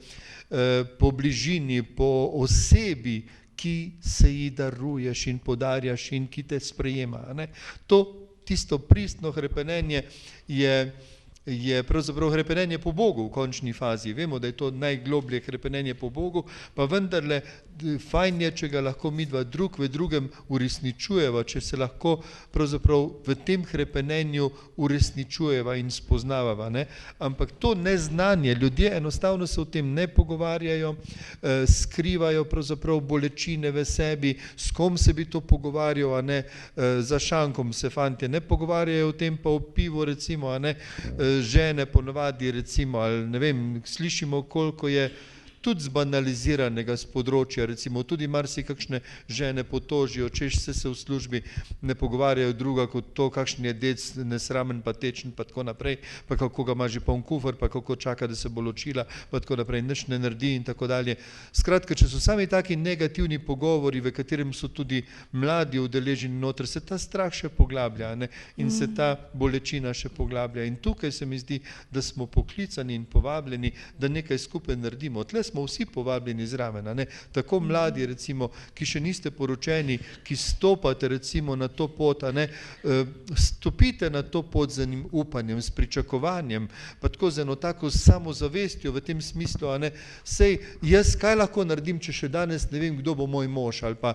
po bližini, po osebi, ki se ji daruješ in podarjaš in ki te sprejema, a ne, to tisto pristno hrepenenje je pravzaprav hrepenenje po Bogu v končni fazi. Vemo, da je to najgloblje hrepenenje po Bogu, pa vendarle fajn je, če ga lahko midva drug v drugem uresničujeva, če se lahko pravzaprav v tem hrepenenju uresničujeva in spoznavava. Ne? Ampak to neznanje, ljudje enostavno se o tem ne pogovarjajo, skrivajo pravzaprav bolečine v sebi, s kom se bi to pogovarjal, a ne, za šankom se fantje ne pogovarjajo o tem, pa o pivu recimo, a ne, žene ponovadi recimo, ali ne vem, slišimo, koliko je tudi zbanaliziranega z področja, recimo tudi marsikakšne žene potožijo, češ se v službi ne pogovarjajo druga kot to, kakšen je dec nesramen, patečen, pa tako naprej, pa kako ga ima že poln kufer, pa kako čaka, da se bo ločila, pa tako naprej, nič ne naredi in tako dalje. Skratka, če so sami taki negativni pogovori, v katerem so tudi mladi udeleženi noter, se ta strah še poglablja, ne? In se ta bolečina še poglablja. In tukaj se mi zdi, da smo poklicani in povabljeni, da nekaj skupaj naredimo. Tle smo vsi povabljeni zraven, ne? Tako mladi, recimo, ki še niste poročeni, ki stopate recimo na to pot, ne? Stopite na to pot z enim upanjem, s pričakovanjem, pa tako z eno tako samozavestjo v tem smislu, ne? Sej jaz kaj lahko naredim, če še danes ne vem, kdo bo moj mož ali pa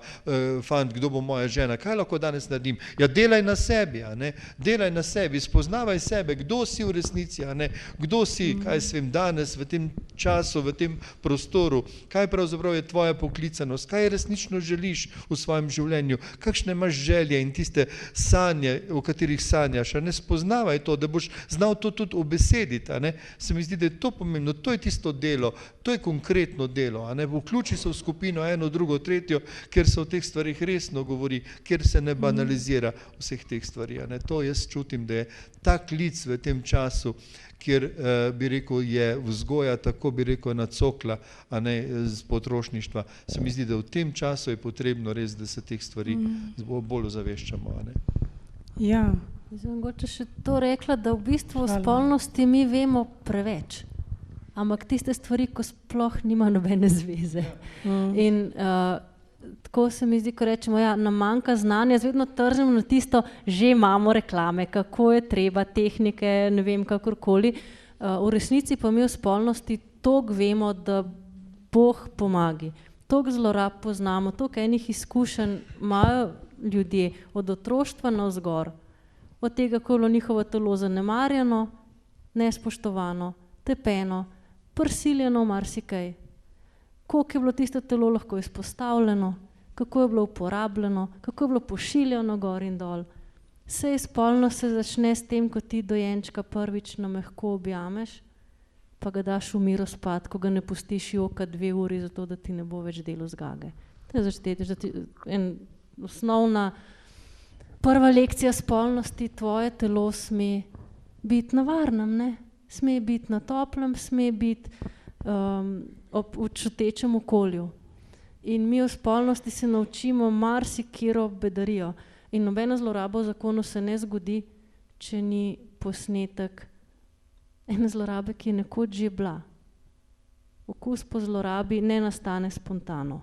fant, kdo bo moja žena, kaj lahko danes naredim? Ja, delaj na sebi, ne? Delaj na sebi, spoznavaj sebe, kdo si v resnici, ne? Kdo si, kaj svem danes, v tem času, v tem prostoru, kaj pravzaprav je tvoja poklicanost, kaj resnično želiš v svojem življenju, kakšne imaš želje in tiste sanje, o katerih sanjaš, ne? Spoznavaj to, da boš znal to tudi obesediti, ne? Se mi zdi, da je to pomembno, to je tisto delo, to je konkretno delo, ne? Vključi se v skupino eno, drugo, tretjo, kjer se o teh stvarih resno govori, kjer se ne banalizira vseh teh stvari, ne? To jaz čutim, da je ta klic v tem času, kjer bi rekel, je vzgoja tako bi rekel nacokla, a ne z potrošništva. Se mi zdi, da v tem času je potrebno res, da se teh stvari bolj ozaveščamo, a ne. Ja. Zdaj, mogoče še to rekla, da v bistvu o spolnosti mi vemo preveč, ampak tiste stvari, ko sploh nima nobene zveze. In tako se mi zdi, ko rečemo, ja, nam manjka znanja, vedno tržimo na tisto, že imamo reklame, kako je treba, tehnike, ne vem, kakorkoli. V resnici pa mi o spolnosti toliko vemo, da Bog pomagi. Toliko zlorab poznamo, toliko enih izkušenj imajo ljudje od otroštva navzgor. Od tega, ko je bilo njihovo telo zanemarjeno, nespoštovano, tepeno, prisiljeno marsikaj. Koliko je bilo tisto telo lahko izpostavljeno, kako je bilo uporabljeno, kako je bilo pošiljano gor in dol. Sej spolnost se začne s tem, ko ti dojenčka prvič na mehko objameš, pa ga daš v miru spat, ko ga ne pustiš joka 2 uri, zato da ti ne bo več delo zgage. To je začeteš, da ti osnovna prva lekcija spolnosti, tvoje telo sme biti na varnem, ne? Sme biti na toplem, sme biti v čutečem okolju. In mi v spolnosti se naučimo marsikiro bedarijo. In nobena zloraba v zakonu se ne zgodi, če ni posnetek ene zlorabe, ki je nekoč že bila. Okus po zlorabi ne nastane spontano.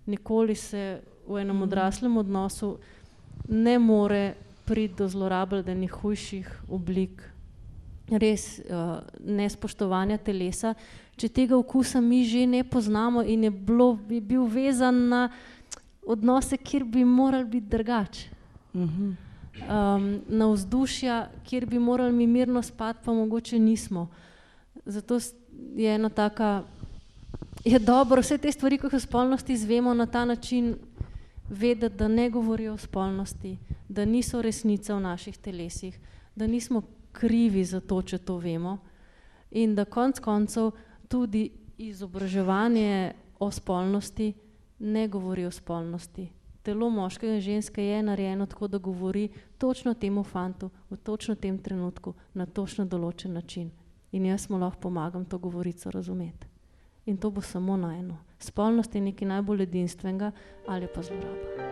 Nikoli se v enem odraslem odnosu ne more priti do zlorabljenih hujših oblik, res nespoštovanja telesa, če tega okusa mi že ne poznamo in je bil vezan na odnose, kjer bi morali biti drugače. Na vzdušja, kjer bi morali mi mirno spati, pa mogoče nismo. Zato je ena taka, je dobro vse te stvari, ko o spolnosti izvemo na ta način, vedeti, da ne govorijo o spolnosti, da niso resnica v naših telesih, da nismo krivi za to, če to vemo in da konec koncev tudi izobraževanje o spolnosti ne govori o spolnosti. Telo moškega in ženske je narejeno tako, da govori točno temu fantu v točno tem trenutku na točno določen način. In jaz mu lahko pomagam to govorico razumeti. In to bo samo na eno. Spolnost je nekaj najbolj edinstvenega ali pa zloraba.